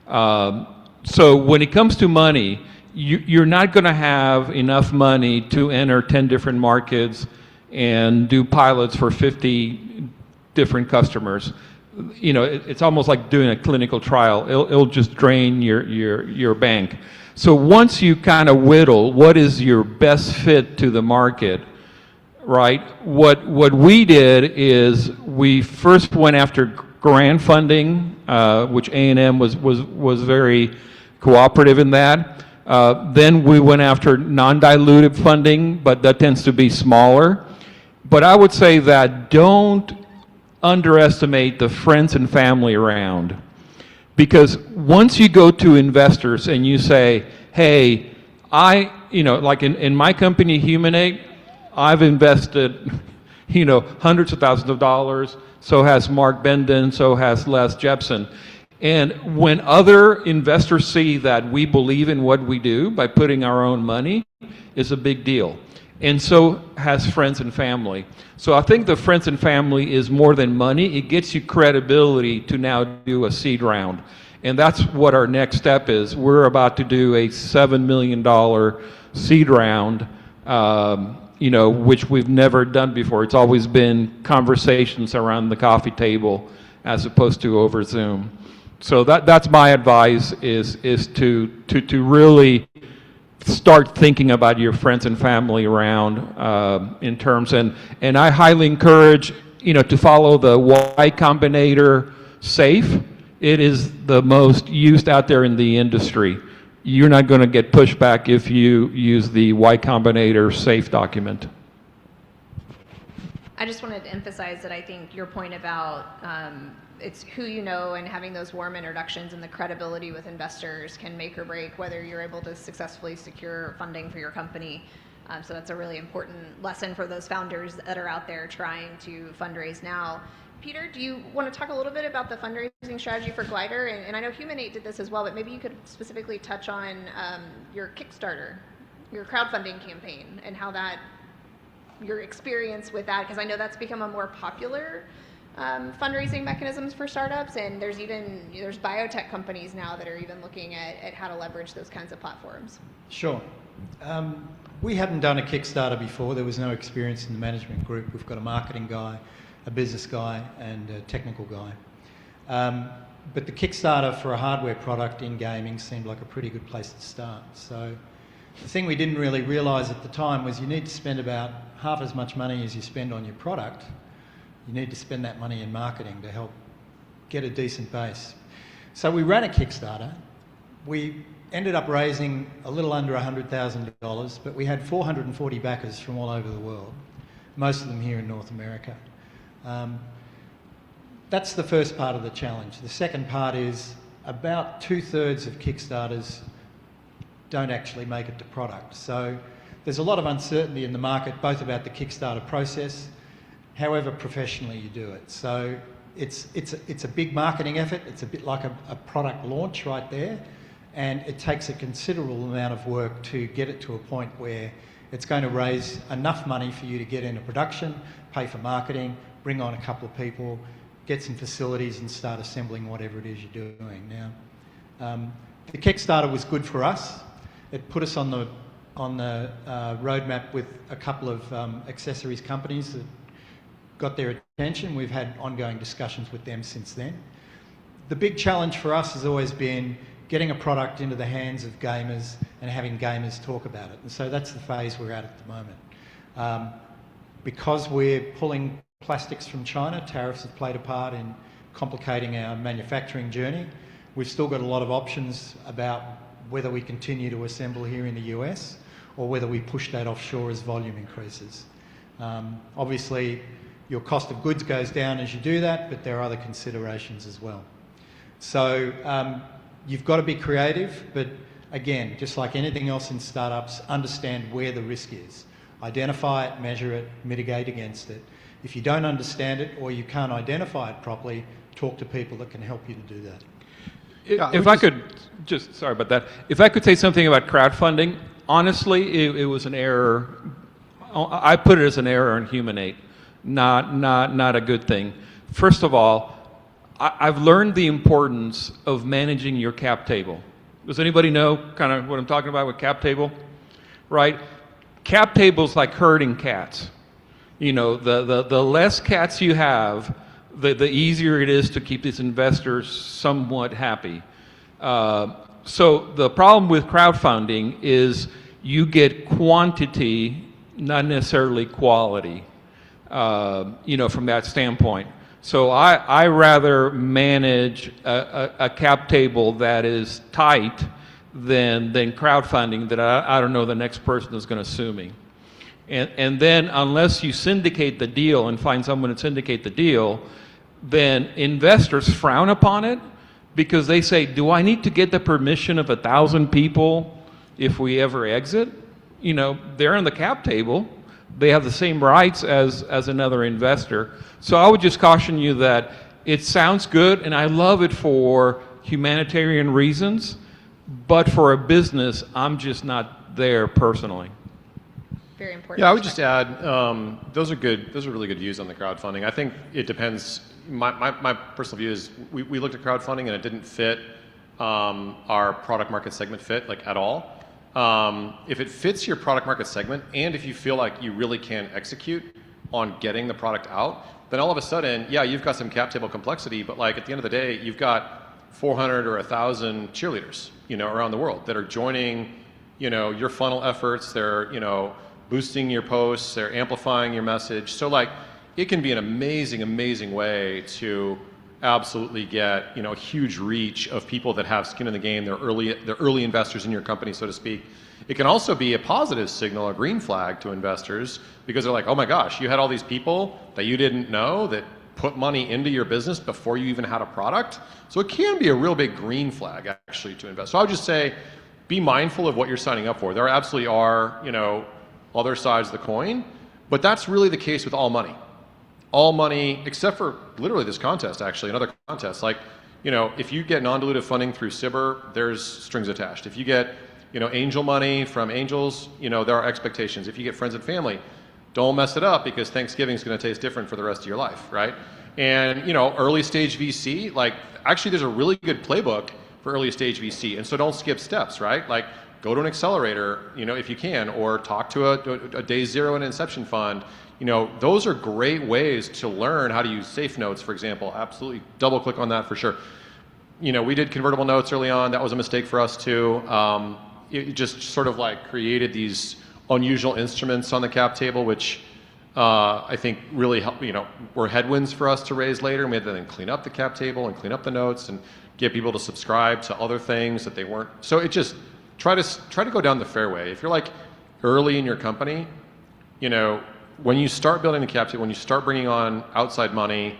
So when it comes to money, you're not going to have enough money to enter 10 different markets and do pilots for 50 different customers. It's almost like doing a clinical trial. It'll just drain your bank. So once you kind of whittle what is your best fit to the market, right? What we did is we first went after grant funding, which A&M was very cooperative in that. Then we went after non-dilutive funding, but that tends to be smaller. But I would say that don't underestimate the friends and family around. Because once you go to investors and you say, "Hey, like in my company, Humanate, I've invested, hundreds of thousands of dollars. So has Mark Benden, so has Les Jepson." And when other investors see that we believe in what we do by putting our own money, it's a big deal. And so has friends and family. So I think the friends and family is more than money. It gets you credibility to now do a seed round. And that's what our next step is. We're about to do a $7 million seed round, which we've never done before. It's always been conversations around the coffee table as opposed to over Zoom. So that's my advice is to really start thinking about your friends and family around in terms, and I highly encourage to follow the Y Combinator safe, it is the most used out there in the industry. You're not going to get pushback if you use the Y Combinator safe document. I just wanted to emphasize that I think your point about it's who you know and having those warm introductions and the credibility with investors can make or break whether you're able to successfully secure funding for your company. So that's a really important lesson for those founders that are out there trying to fundraise now. Peter, do you want to talk a little bit about the fundraising strategy for Glider? And I know Humanate did this as well, but maybe you could specifically touch on your Kickstarter, your crowdfunding campaign, and how that, your experience with that, because I know that's become a more popular fundraising mechanisms for startups, and there's biotech companies now that are even looking at how to leverage those kinds of platforms. Sure. We hadn't done a Kickstarter before. There was no experience in the management group. We've got a marketing guy, a business guy, and a technical guy. But the Kickstarter for a hardware product in gaming seemed like a pretty good place to start. So the thing we didn't really realise at the time was you need to spend about half as much money as you spend on your product. You need to spend that money in marketing to help get a decent base. So we ran a Kickstarter. We ended up raising a little under $100,000, but we had 440 backers from all over the world, most of them here in North America. That's the first part of the challenge. The second part is about 2/3 of Kickstarters don't actually make it to product. So there's a lot of uncertainty in the market, both about the Kickstarter process, however professionally you do it. So it's a big marketing effort. It's a bit like a product launch right there. And it takes a considerable amount of work to get it to a point where it's going to raise enough money for you to get into production, pay for marketing, bring on a couple of people, get some facilities and start assembling whatever it is you're doing. Now, the Kickstarter was good for us. It put us on the roadmap with a couple of accessories companies that got their attention. We've had ongoing discussions with them since then. The big challenge for us has always been getting a product into the hands of gamers and having gamers talk about it. And so that's the phase we're at the moment. Because we're pulling plastics from China, tariffs have played a part in complicating our manufacturing journey. We've still got a lot of options about whether we continue to assemble here in the US or whether we push that offshore as volume increases. Obviously, your cost of goods goes down as you do that, but there are other considerations as well. So you've got to be creative, but again, just like anything else in startups, understand where the risk is. Identify it, measure it, mitigate against it. If you don't understand it or you can't identify it properly, talk to people that can help you to do that. If I could just, sorry about that. If I could say something about crowdfunding, honestly, it was an error. I put it as an error in Humanate, not a good thing. First of all, I've learned the importance of managing your cap table. Does anybody know kind of what I'm talking about with cap table? Right? Cap table's like herding cats. You know, the less cats you have, the easier it is to keep these investors somewhat happy. So the problem with crowdfunding is you get quantity, not necessarily quality, from that standpoint. So I rather manage a cap table that is tight than crowdfunding that I don't know the next person is going to sue me. And then unless you syndicate the deal and find someone to syndicate the deal, then investors frown upon it because they say, do I need to get the permission of 1,000 people if we ever exit? You know, they're on the cap table. They have the same rights as another investor. So I would just caution you that it sounds good, and I love it for humanitarian reasons, but for a business, I'm just not there personally. Very important. Yeah, I would just add, those are good. Those are really good views on the crowdfunding. I think it depends. My personal view is we looked at crowdfunding and it didn't fit our product market segment fit like at all. If it fits your product market segment and if you feel like you really can execute on getting the product out, then all of a sudden, yeah, you've got some cap table complexity, but like at the end of the day, you've got 400 or 1,000 cheerleaders, around the world that are joining, your funnel efforts. They're, boosting your posts. They're amplifying your message. So like, it can be an amazing, amazing way to absolutely get, you know, a huge reach of people that have skin in the game. They're early investors in your company, so to speak. It can also be a positive signal, a green flag to investors, because they're like, oh my gosh, you had all these people that you didn't know that put money into your business before you even had a product. So it can be a real big green flag actually to invest. So I would just say, be mindful of what you're signing up for. There absolutely are, you know, other sides of the coin, but that's really the case with all money. All money, except for literally this contest, actually, another contest. Like, you know, if you get non-dilutive funding through SIBR, there's strings attached. If you get, you know, angel money from angels, you know, there are expectations. If you get friends and family, don't mess it up, because Thanksgiving is going to taste different for the rest of your life, right? And, you know, early stage VC, like, actually there's a really good playbook for early stage VC. And so don't skip steps, right? Like, go to an accelerator, you know, if you can, or talk to a day zero and inception fund. You know, those are great ways to learn how to use safe notes, for example. Absolutely double click on that for sure. You know, we did convertible notes early on. That was a mistake for us too. It just sort of like created these unusual instruments on the cap table, which I think really helped, you know, were headwinds for us to raise later. And we had to then clean up the cap table and clean up the notes and get people to subscribe to other things that they weren't. So it just, try to go down the fairway. If you're like early in your company, you know, when you start building the cap table, when you start bringing on outside money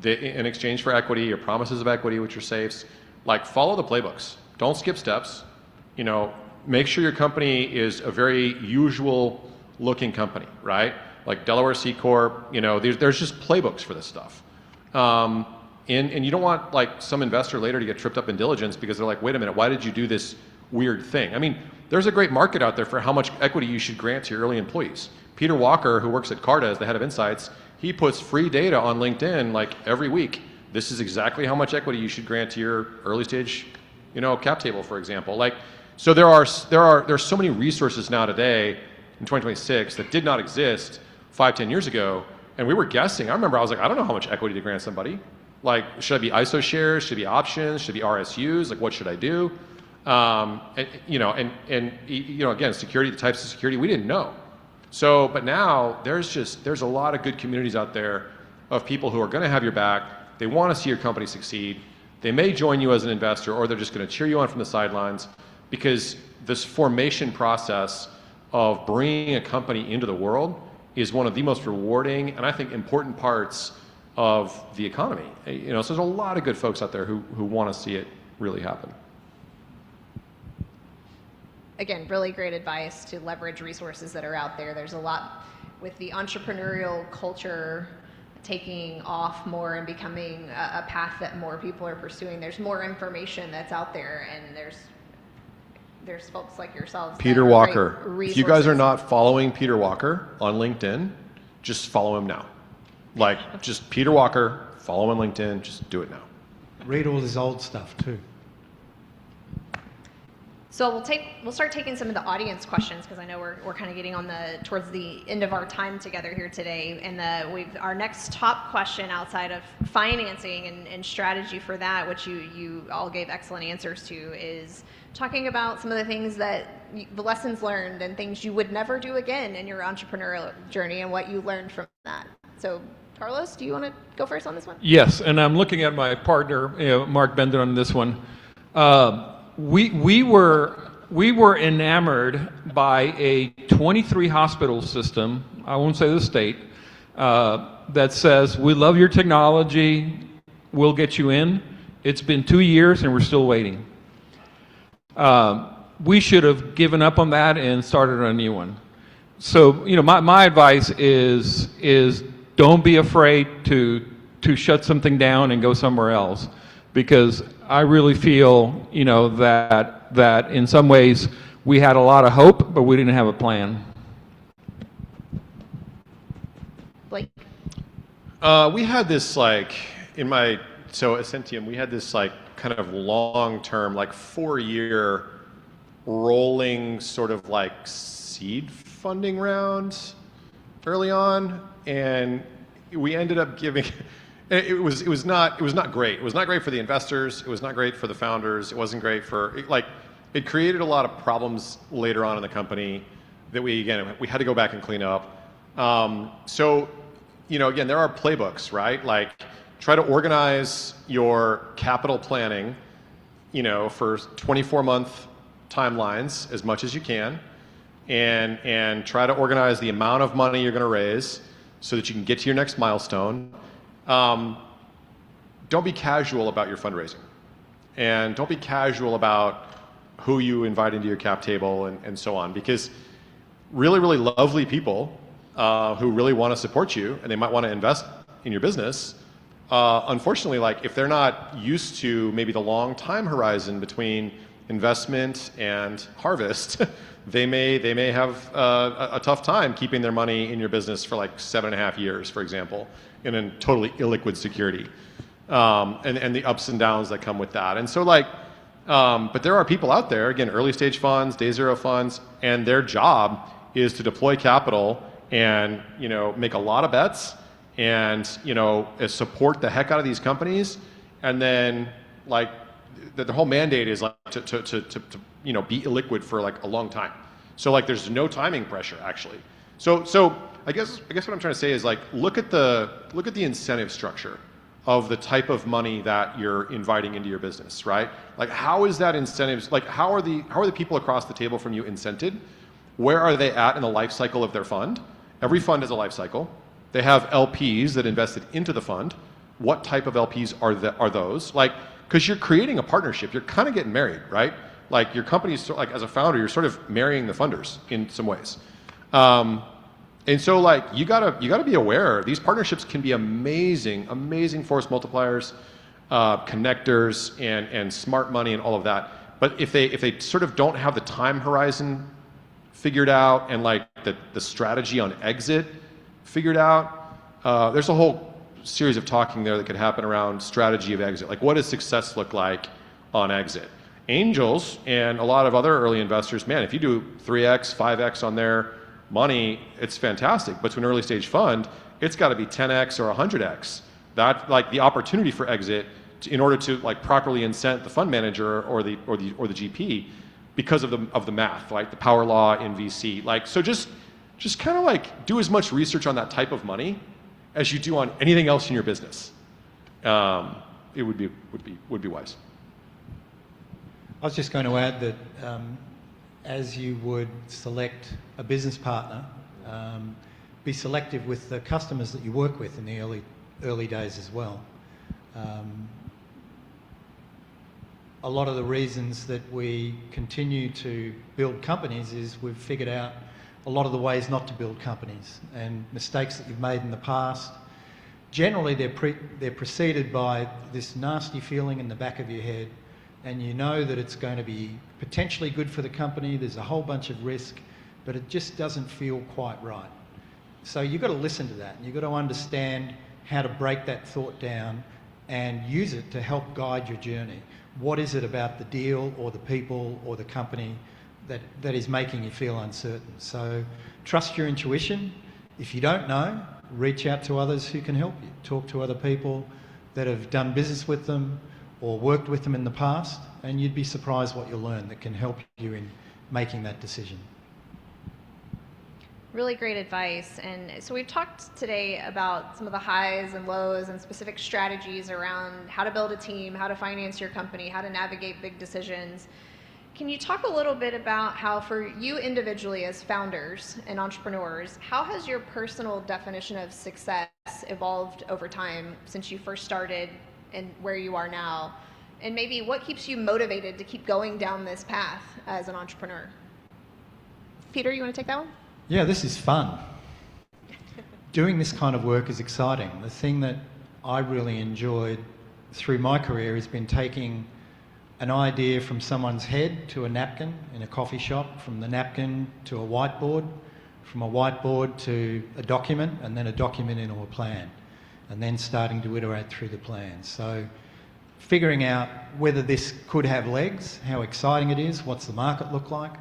in exchange for equity or promises of equity, which are safes, like, follow the playbooks. Don't skip steps. You know, make sure your company is a very usual looking company, right? Like Delaware C Corp, you know, there's just playbooks for this stuff. And you don't want like some investor later to get tripped up in diligence because they're like, wait a minute, why did you do this weird thing? I mean, there's a great market out there for how much equity you should grant to your early employees. Peter Walker, who works at Carta as the head of insights, he puts free data on LinkedIn like every week. This is exactly how much equity you should grant to your early stage, you know, cap table, for example. Like, so there's so many resources now today in 2026 that did not exist 5-10 years ago, and we were guessing. I remember I was like, I don't know how much equity to grant somebody. Like, should I be ISO shares? Should it be options? Should it be RSUs? Like, what should I do? And you know, again, security, the types of security we didn't know. So, but now there's a lot of good communities out there of people who are going to have your back. They want to see your company succeed. They may join you as an investor, or they're just going to cheer you on from the sidelines, because this formation process of bringing a company into the world is one of the most rewarding and I think important parts of the economy. You know, so there's a lot of good folks out there who want to see it really happen. Again, really great advice to leverage resources that are out there. There's a lot with the entrepreneurial culture taking off more and becoming a path that more people are pursuing. There's more information that's out there, and there's folks like yourselves. Peter Walker. If you guys are not following Peter Walker on LinkedIn, just follow him now. Like, just Peter Walker, follow him on LinkedIn, just do it now. Read all his old stuff too. So we'll start taking some of the audience questions, because I know we're kind of getting towards the end of our time together here today. And our next top question outside of financing and strategy for that, which you all gave excellent answers to, is talking about some of the things the lessons learned and things you would never do again in your entrepreneurial journey and what you learned from that. So Carlos, do you want to go first on this one? Yes, and I'm looking at my partner, Mark Bender, on this one. We were enamored by a 23 hospital system, I won't say the state, that says, we love your technology, we'll get you in. It's been 2 years and we're still waiting. We should have given up on that and started a new one. So, you know, my advice is don't be afraid to shut something down and go somewhere else, because I really feel, you know, that in some ways we had a lot of hope, but we didn't have a plan. Blake? We had this at Ascentium, we had this like kind of long-term, like 4-year rolling sort of like seed funding round early on, and we ended up giving. It was not great. It was not great for the investors. It was not great for the founders. It wasn't great it created a lot of problems later on in the company that we had to go back and clean up. So, you know, again, there are playbooks, right? Like, try to organize your capital planning, for 24-month timelines as much as you can, and try to organize the amount of money you're going to raise so that you can get to your next milestone. Don't be casual about your fundraising, and don't be casual about who you invite into your cap table and so on, because really, really lovely people who really want to support you and they might want to invest in your business, unfortunately, like if they're not used to maybe the long time horizon between investment and harvest, they may have a tough time keeping their money in your business for like 7.5 years, for example, in a totally illiquid security, and the ups and downs that come with that. And so but there are people out there, again, early stage funds, day zero funds, and their job is to deploy capital and make a lot of bets and support the heck out of these companies, and then like the whole mandate is like to be illiquid for like a long time. So like there's no timing pressure actually. So I guess what I'm trying to say is like look at the incentive structure of the type of money that you're inviting into your business, right? Like how is that incentives, like how are the people across the table from you incented? Where are they at in the life cycle of their fund? Every fund has a life cycle. They have LPs that invested into the fund. What type of LPs are those? Like, because you're creating a partnership, you're kind of getting married, right? Like your company's like as a founder, you're sort of marrying the funders in some ways. And so like you gotta be aware these partnerships can be amazing force multipliers, connectors, and smart money and all of that. But if they sort of don't have the time horizon figured out and like the strategy on exit figured out, there's a whole series of talking there that could happen around strategy of exit. Like what does success look like on exit? Angels and a lot of other early investors, man, if you do 3x, 5x on their money, it's fantastic. But to an early stage fund, it's got to be 10x or 100x. That like the opportunity for exit in order to like properly incent the fund manager or the GP because of the math, like the power law in VC. Like so, just kind of like do as much research on that type of money as you do on anything else in your business. It would be wise. I was just going to add that as you would select a business partner, be selective with the customers that you work with in the early days as well. A lot of the reasons that we continue to build companies is we've figured out a lot of the ways not to build companies, and mistakes that you've made in the past. Generally, they're preceded by this nasty feeling in the back of your head, and you know that it's going to be potentially good for the company, there's a whole bunch of risk, but it just doesn't feel quite right. So you've got to listen to that, and you've got to understand how to break that thought down and use it to help guide your journey. What is it about the deal or the people or the company that is making you feel uncertain? So trust your intuition. If you don't know, reach out to others who can help you. Talk to other people that have done business with them or worked with them in the past, and you'd be surprised what you'll learn that can help you in making that decision. Really great advice. And so we've talked today about some of the highs and lows and specific strategies around how to build a team, how to finance your company, how to navigate big decisions. Can you talk a little bit about how for you individually as founders and entrepreneurs, how has your personal definition of success evolved over time since you first started and where you are now? And maybe what keeps you motivated to keep going down this path as an entrepreneur? Peter, you want to take that one? Yeah, this is fun. Doing this kind of work is exciting. The thing that I really enjoyed through my career has been taking an idea from someone's head to a napkin in a coffee shop, from the napkin to a whiteboard, from a whiteboard to a document, and then a document into a plan, and then starting to iterate through the plan. So figuring out whether this could have legs, how exciting it is, what's the market look like,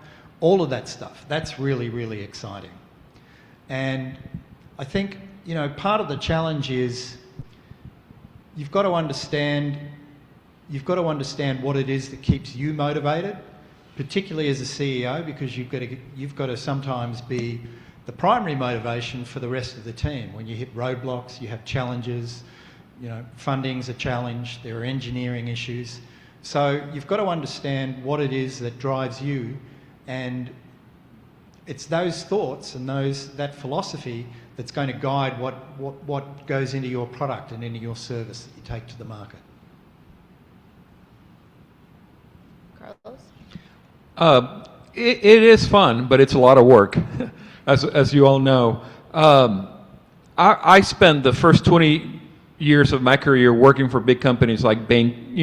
all of that stuff, that's really, really exciting. And I think, part of the challenge is you've got to understand what it is that keeps you motivated, particularly as a CEO, because you've got to sometimes be the primary motivation for the rest of the team. When you hit roadblocks, you have challenges, funding's a challenge, there are engineering issues. So you've got to understand what it is that drives you, and it's those thoughts and that philosophy that's going to guide what goes into your product and into your service that you take to the market. Carlos? It is fun, but it's a lot of work, as you all know. I spent the first 20 years of my career working for big companies like Bain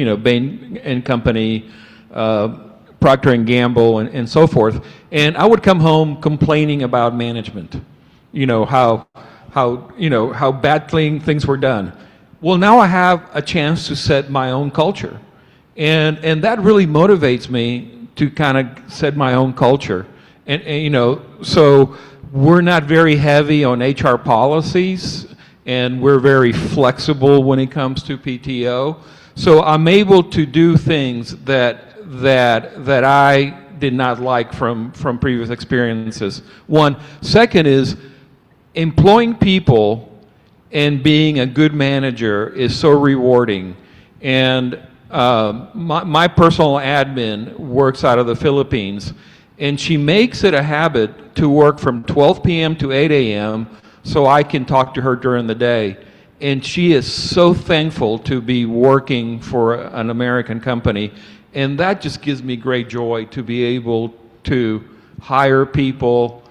and Company, Procter and Gamble, and so forth. And I would come home complaining about management, how badly things were done. Well, now I have a chance to set my own culture, and that really motivates me to kind of set my own culture. And so we're not very heavy on HR policies, and we're very flexible when it comes to PTO. So I'm able to do things that I did not like from previous experiences. One. Second is employing people and being a good manager is so rewarding. And my personal admin works out of the Philippines, and she makes it a habit to work from 12 p.m. to 8 a.m. so I can talk to her during the day. And she is so thankful to be working for an American company. And that just gives me great joy to be able to hire people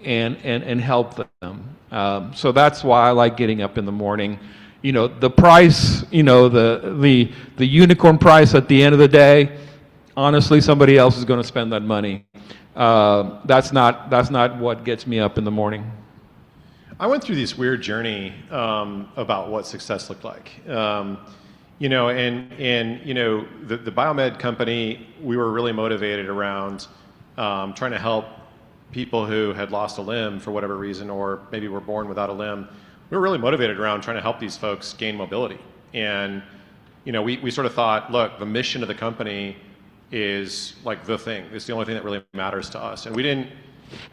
and help them. So that's why I like getting up in the morning. The price, the unicorn price at the end of the day, honestly, somebody else is going to spend that money. That's not what gets me up in the morning. I went through this weird journey about what success looked like. The biomed company, we were really motivated around trying to help people who had lost a limb for whatever reason, or maybe were born without a limb. We were really motivated around trying to help these folks gain mobility. And we sort of thought, look, the mission of the company is like the thing. It's the only thing that really matters to us. And we didn't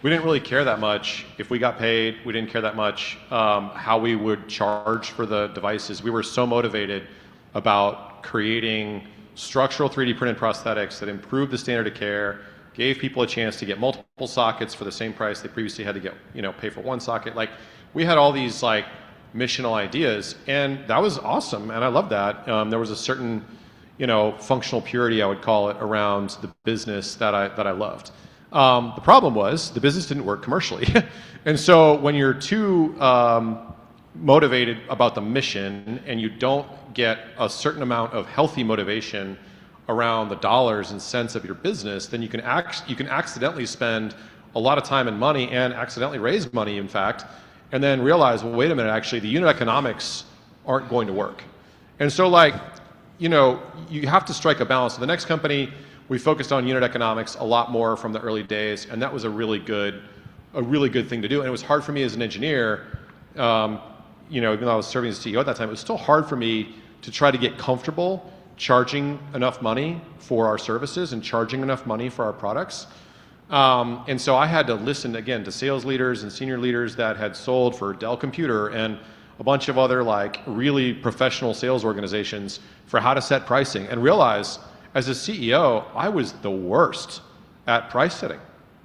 really care that much if we got paid. We didn't care that much how we would charge for the devices. We were so motivated about creating structural 3D printed prosthetics that improved the standard of care, gave people a chance to get multiple sockets for the same price they previously had to get, pay for one socket. Like, we had all these like missional ideas, and that was awesome, and I loved that. There was a certain, functional purity, I would call it, around the business that I loved. The problem was the business didn't work commercially. And so when you're too motivated about the mission and you don't get a certain amount of healthy motivation around the dollars and cents of your business, then you can accidentally spend a lot of time and money, and accidentally raise money, in fact, and then realize, well, wait a minute, actually the unit economics aren't going to work. And so you have to strike a balance. So the next company, we focused on unit economics a lot more from the early days, and that was a really good thing to do. And it was hard for me as an engineer, even though I was serving as CEO at that time, it was still hard for me to try to get comfortable charging enough money for our services and charging enough money for our products. And so I had to listen again to sales leaders and senior leaders that had sold for Dell Computer and a bunch of other like really professional sales organizations for how to set pricing, and realize as a CEO, I was the worst at price setting.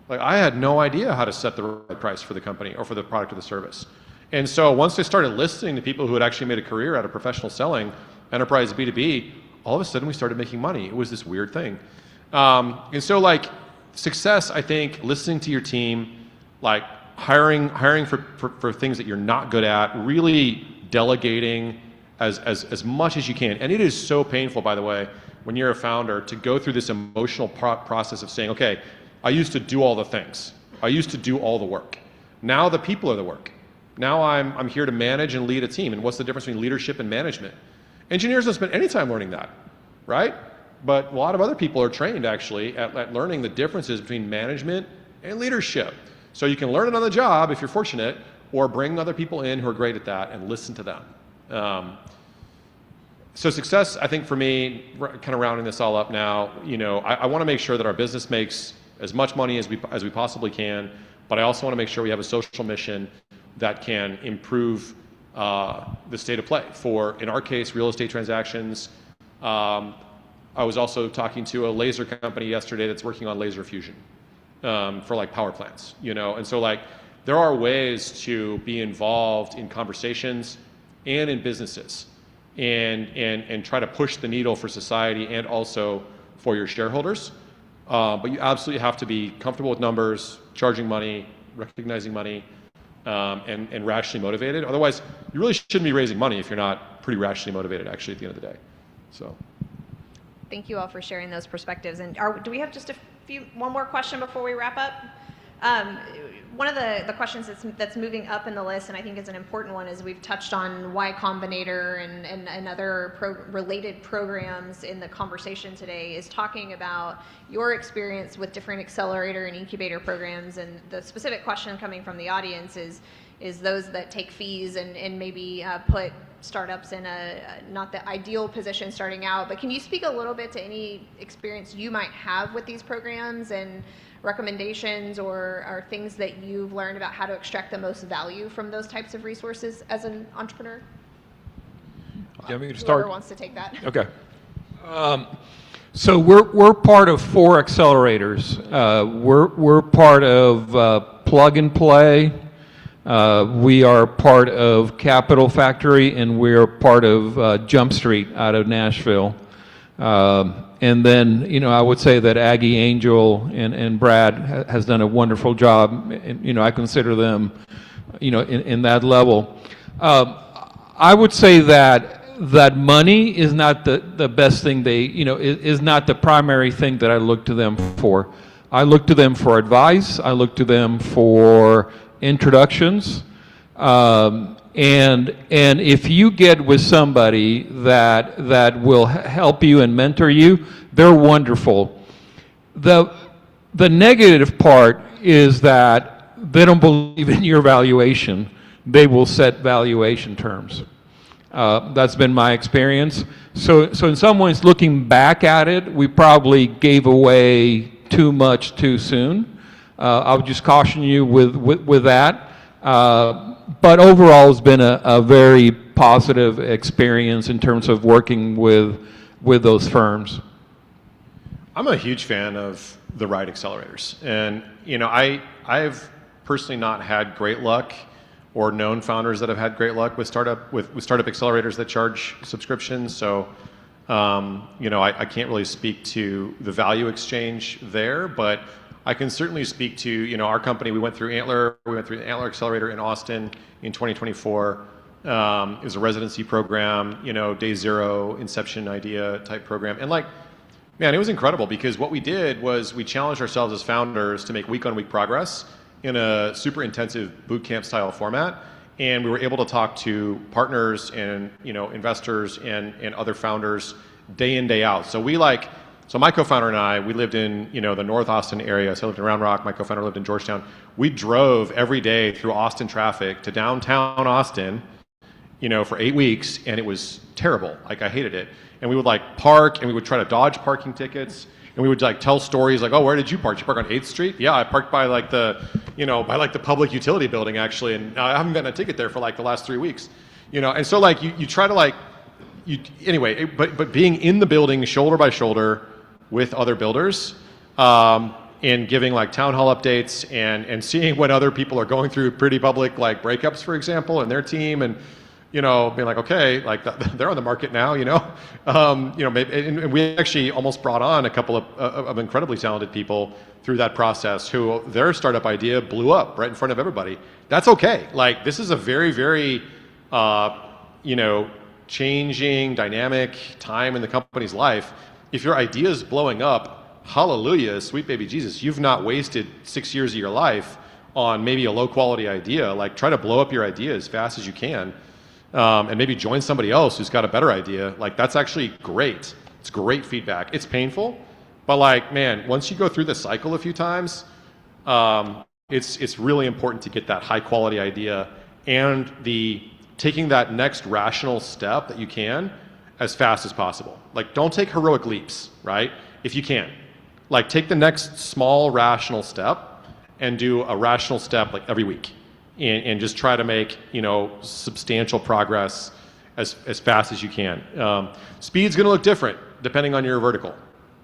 Like, I had no idea how to set the right price for the company or for the product or the service. And so once I started listening to people who had actually made a career out of professional selling, enterprise B2B, all of a sudden we started making money. It was this weird thing. And so like success, I think, listening to your team, like hiring for things that you're not good at, really delegating as much as you can. And it is so painful, by the way, when you're a founder, to go through this emotional process of saying, okay, I used to do all the things. I used to do all the work. Now the people are the work. Now I'm here to manage and lead a team. And what's the difference between leadership and management? Engineers don't spend any time learning that, right? But a lot of other people are trained actually at learning the differences between management and leadership. So you can learn it on the job if you're fortunate, or bring other people in who are great at that and listen to them. So success, I think for me, kind of rounding this all up now, I want to make sure that our business makes as much money as we possibly can, but I also want to make sure we have a social mission that can improve the state of play for, in our case, real estate transactions. I was also talking to a laser company yesterday that's working on laser fusion for like power plants, you know, and so like there are ways to be involved in conversations and in businesses and try to push the needle for society and also for your shareholders. But you absolutely have to be comfortable with numbers, charging money, recognizing money, and rationally motivated. Otherwise, you really shouldn't be raising money if you're not pretty rationally motivated, actually, at the end of the day. So. Thank you all for sharing those perspectives. And do we have just one more question before we wrap up? One of the questions that's moving up in the list, and I think is an important one, is we've touched on Y Combinator and other related programs in the conversation today, is talking about your experience with different accelerator and incubator programs. And the specific question coming from the audience is those that take fees and maybe put startups in a not the ideal position starting out. But can you speak a little bit to any experience you might have with these programs and recommendations or things that you've learned about how to extract the most value from those types of resources as an entrepreneur? Do you want me to Whoever start? wants to take that. Okay. So we're part of 4 accelerators. We're part of Plug and Play. We are part of Capital Factory, and we're part of Jump Street out of Nashville. And then, you know, I would say that Aggie Angel and Brad has done a wonderful job. And, you know, I consider them, you know, in that level. I would say that money is not the best thing is not the primary thing that I look to them for. I look to them for advice. I look to them for introductions. And if you get with somebody that will help you and mentor you, they're wonderful. The negative part is that they don't believe in your valuation. They will set valuation terms. That's been my experience. So in some ways, looking back at it, we probably gave away too much too soon. I would just caution you with that. But overall, it's been a very positive experience in terms of working with those firms. I'm a huge fan of the right accelerators, and you know, I've personally not had great luck, or known founders that have had great luck with startup accelerators that charge subscriptions. So, you know, I can't really speak to the value exchange there, but I can certainly speak to, you know, our company. We went through the Antler Accelerator in Austin in 2024. It was a residency program, you know, day zero, inception idea type program. And like, man, it was incredible because what we did was we challenged ourselves as founders to make week-on-week progress in a super intensive boot camp style format. And we were able to talk to partners and, you know, investors and other founders day in, day out. So my co-founder and I, we lived in, you know, the North Austin area. So I lived in Round Rock. My co-founder lived in Georgetown. We drove every day through Austin traffic to downtown Austin, you know, for 8 weeks, and it was terrible. Like, I hated it. And we would like park, and we would try to dodge parking tickets, and we would like tell stories like, oh, where did you park? Did you park on 8th Street? Yeah, I parked by like the, you know, by like the public utility building actually, and I haven't gotten a ticket there for like the last 3 weeks, you know. And so like you try to like, anyway, but being in the building shoulder by shoulder with other builders, and giving like town hall updates and seeing when other people are going through pretty public like breakups, for example, and their team, and you know, being like, okay, like they're on the market now, you know, you know, maybe, and we actually almost brought on a couple of incredibly talented people through that process who their startup idea blew up right in front of everybody. That's okay. Like, this is a very, very, you know, changing, dynamic time in the company's life. If your idea is blowing up, hallelujah, sweet baby Jesus, you've not wasted 6 years of your life on maybe a low quality idea. Like, try to blow up your idea as fast as you can, and maybe join somebody else who's got a better idea. Like, that's actually great. It's great feedback. It's painful, but like, man, once you go through the cycle a few times, it's really important to get that high quality idea and taking that next rational step that you can as fast as possible. Like, don't take heroic leaps, right? If you can. Like, take the next small rational step and do a rational step like every week. and just try to make, substantial progress as fast as you can. Speed's going to look different depending on your vertical.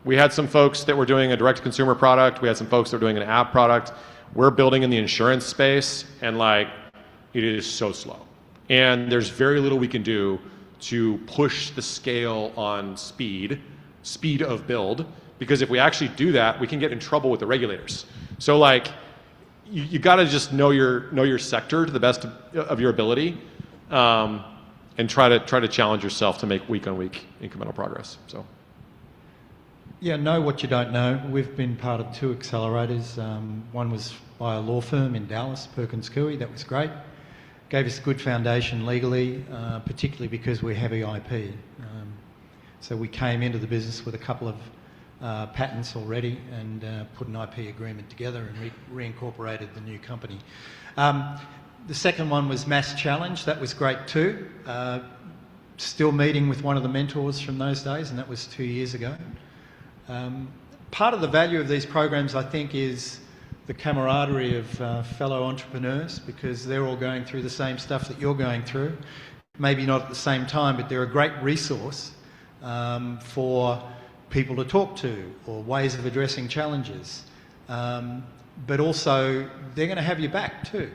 We had some folks that were doing a direct-to-consumer product. We had some folks that were doing an app product. We're building in the insurance space, and it is so slow. And there's very little we can do to push the scale on speed of build, because if we actually do that, we can get in trouble with the regulators. So you got to just know your sector to the best of your ability, and try to challenge yourself to make week-on-week incremental progress. So. Yeah, know what you don't know. We've been part of 2 accelerators. One was by a law firm in Dallas, Perkins Coie. That was great. Gave us a good foundation legally, particularly because we're heavy IP. So we came into the business with a couple of patents already and put an IP agreement together and reincorporated the new company. The second one was Mass Challenge. That was great too. Still meeting with one of the mentors from those days, and that was 2 years ago. Part of the value of these programs, I think, is the camaraderie of fellow entrepreneurs, because they're all going through the same stuff that you're going through. Maybe not at the same time, but they're a great resource for people to talk to or ways of addressing challenges. But also, they're going to have your back too.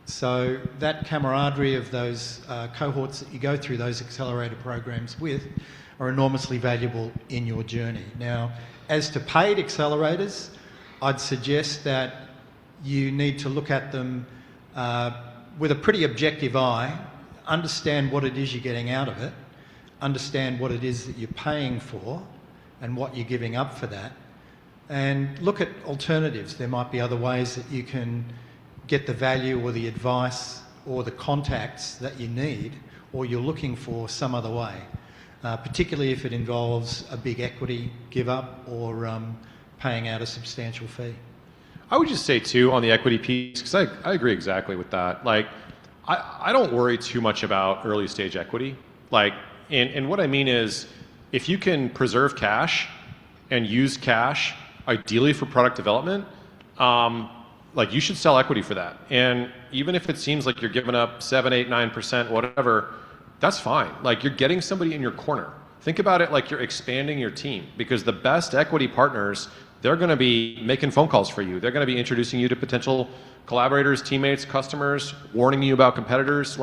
So that camaraderie of those cohorts that you go through those accelerator programs with are enormously valuable in your journey. Now, as to paid accelerators, I'd suggest that you need to look at them with a pretty objective eye, understand what it is you're getting out of it, understand what it is that you're paying for and what you're giving up for that, and look at alternatives. There might be other ways that you can get the value or the advice or the contacts that you need or you're looking for some other way. Particularly if it involves a big equity give up or paying out a substantial fee. I would just say too, on the equity piece, because I agree exactly with that. I don't worry too much about early stage equity. And what I mean is, if you can preserve cash and use cash, ideally for product development, you should sell equity for that. And even if it seems like you're giving up 7, 8, 9%, whatever, that's fine. You're getting somebody in your corner. Think about it like you're expanding your team, because the best equity partners, they're going to be making phone calls for you. They're going to be introducing you to potential collaborators, teammates, customers, warning you about competitors.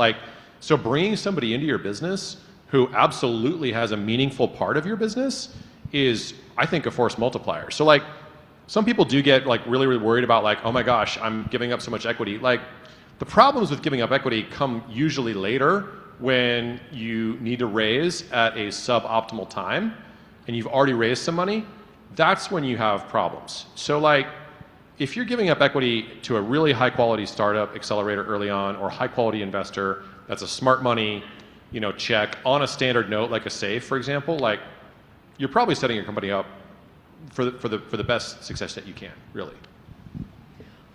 So bringing somebody into your business who absolutely has a meaningful part of your business is, I think, a force multiplier. So some people do get really, really worried about oh my gosh, I'm giving up so much equity. The problems with giving up equity come usually later, when you need to raise at a suboptimal time and you've already raised some money. That's when you have problems. So if you're giving up equity to a really high quality startup accelerator early on, or high quality investor that's a smart money check on a standard note, like a SAFE, for example, you're probably setting your company up for the best success that you can, really.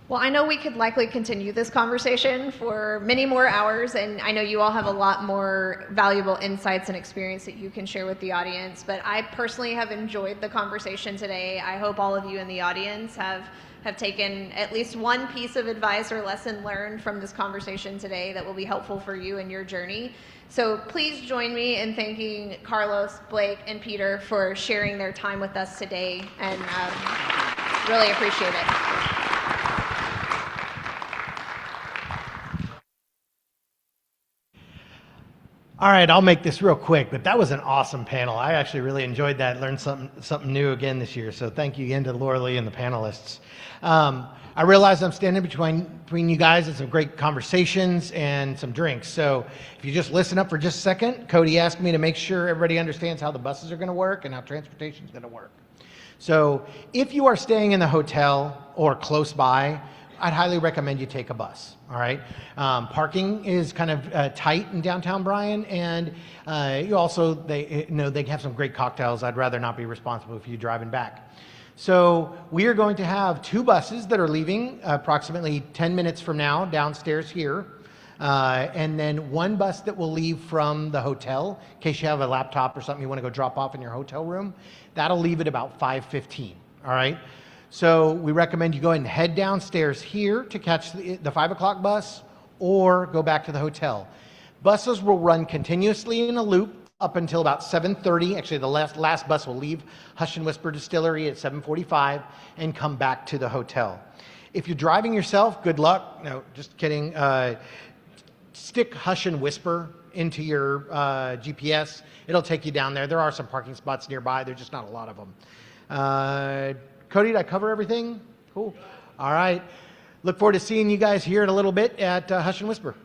Well, I know we could likely continue this conversation for many more hours, and I know you all have a lot more valuable insights and experience that you can share with the audience, but I personally have enjoyed the conversation today. I hope all of you in the audience have taken at least one piece of advice or lesson learned from this conversation today that will be helpful for you in your journey. So please join me in thanking Carlos, Blake, and Peter for sharing their time with us today, and really appreciate it. All right, I'll make this real quick, but that was an awesome panel. I actually really enjoyed that, learned something new again this year. So thank you again to Laura Lee and the panelists. I realize I'm standing between you guys and some great conversations and some drinks. So if you just listen up for just a second, Cody asked me to make sure everybody understands how the buses are going to work and how transportation is going to work. So if you are staying in the hotel or close by, I'd highly recommend you take a bus. All right. Parking is kind of tight in downtown Bryan, and you also they have some great cocktails. I'd rather not be responsible for you driving back. So we are going to have 2 buses that are leaving approximately 10 minutes from now downstairs here, and then 1 bus that will leave from the hotel in case you have a laptop or something you want to go drop off in your hotel room. That'll leave at about 5:15. All right. So we recommend you go ahead and head downstairs here to catch the 5 o'clock bus, or go back to the hotel. Buses will run continuously in a loop up until about 7:30. Actually, the last bus will leave Hush and Whisper Distillery at 7:45 and come back to the hotel. If you're driving yourself, good luck. No, just kidding. Stick Hush and Whisper into your GPS. It'll take you down there. There are some parking spots nearby. There's just not a lot of them. Cody, did I cover everything? Cool. All right. Look forward to seeing you guys here in a little bit at Hush and Whisper.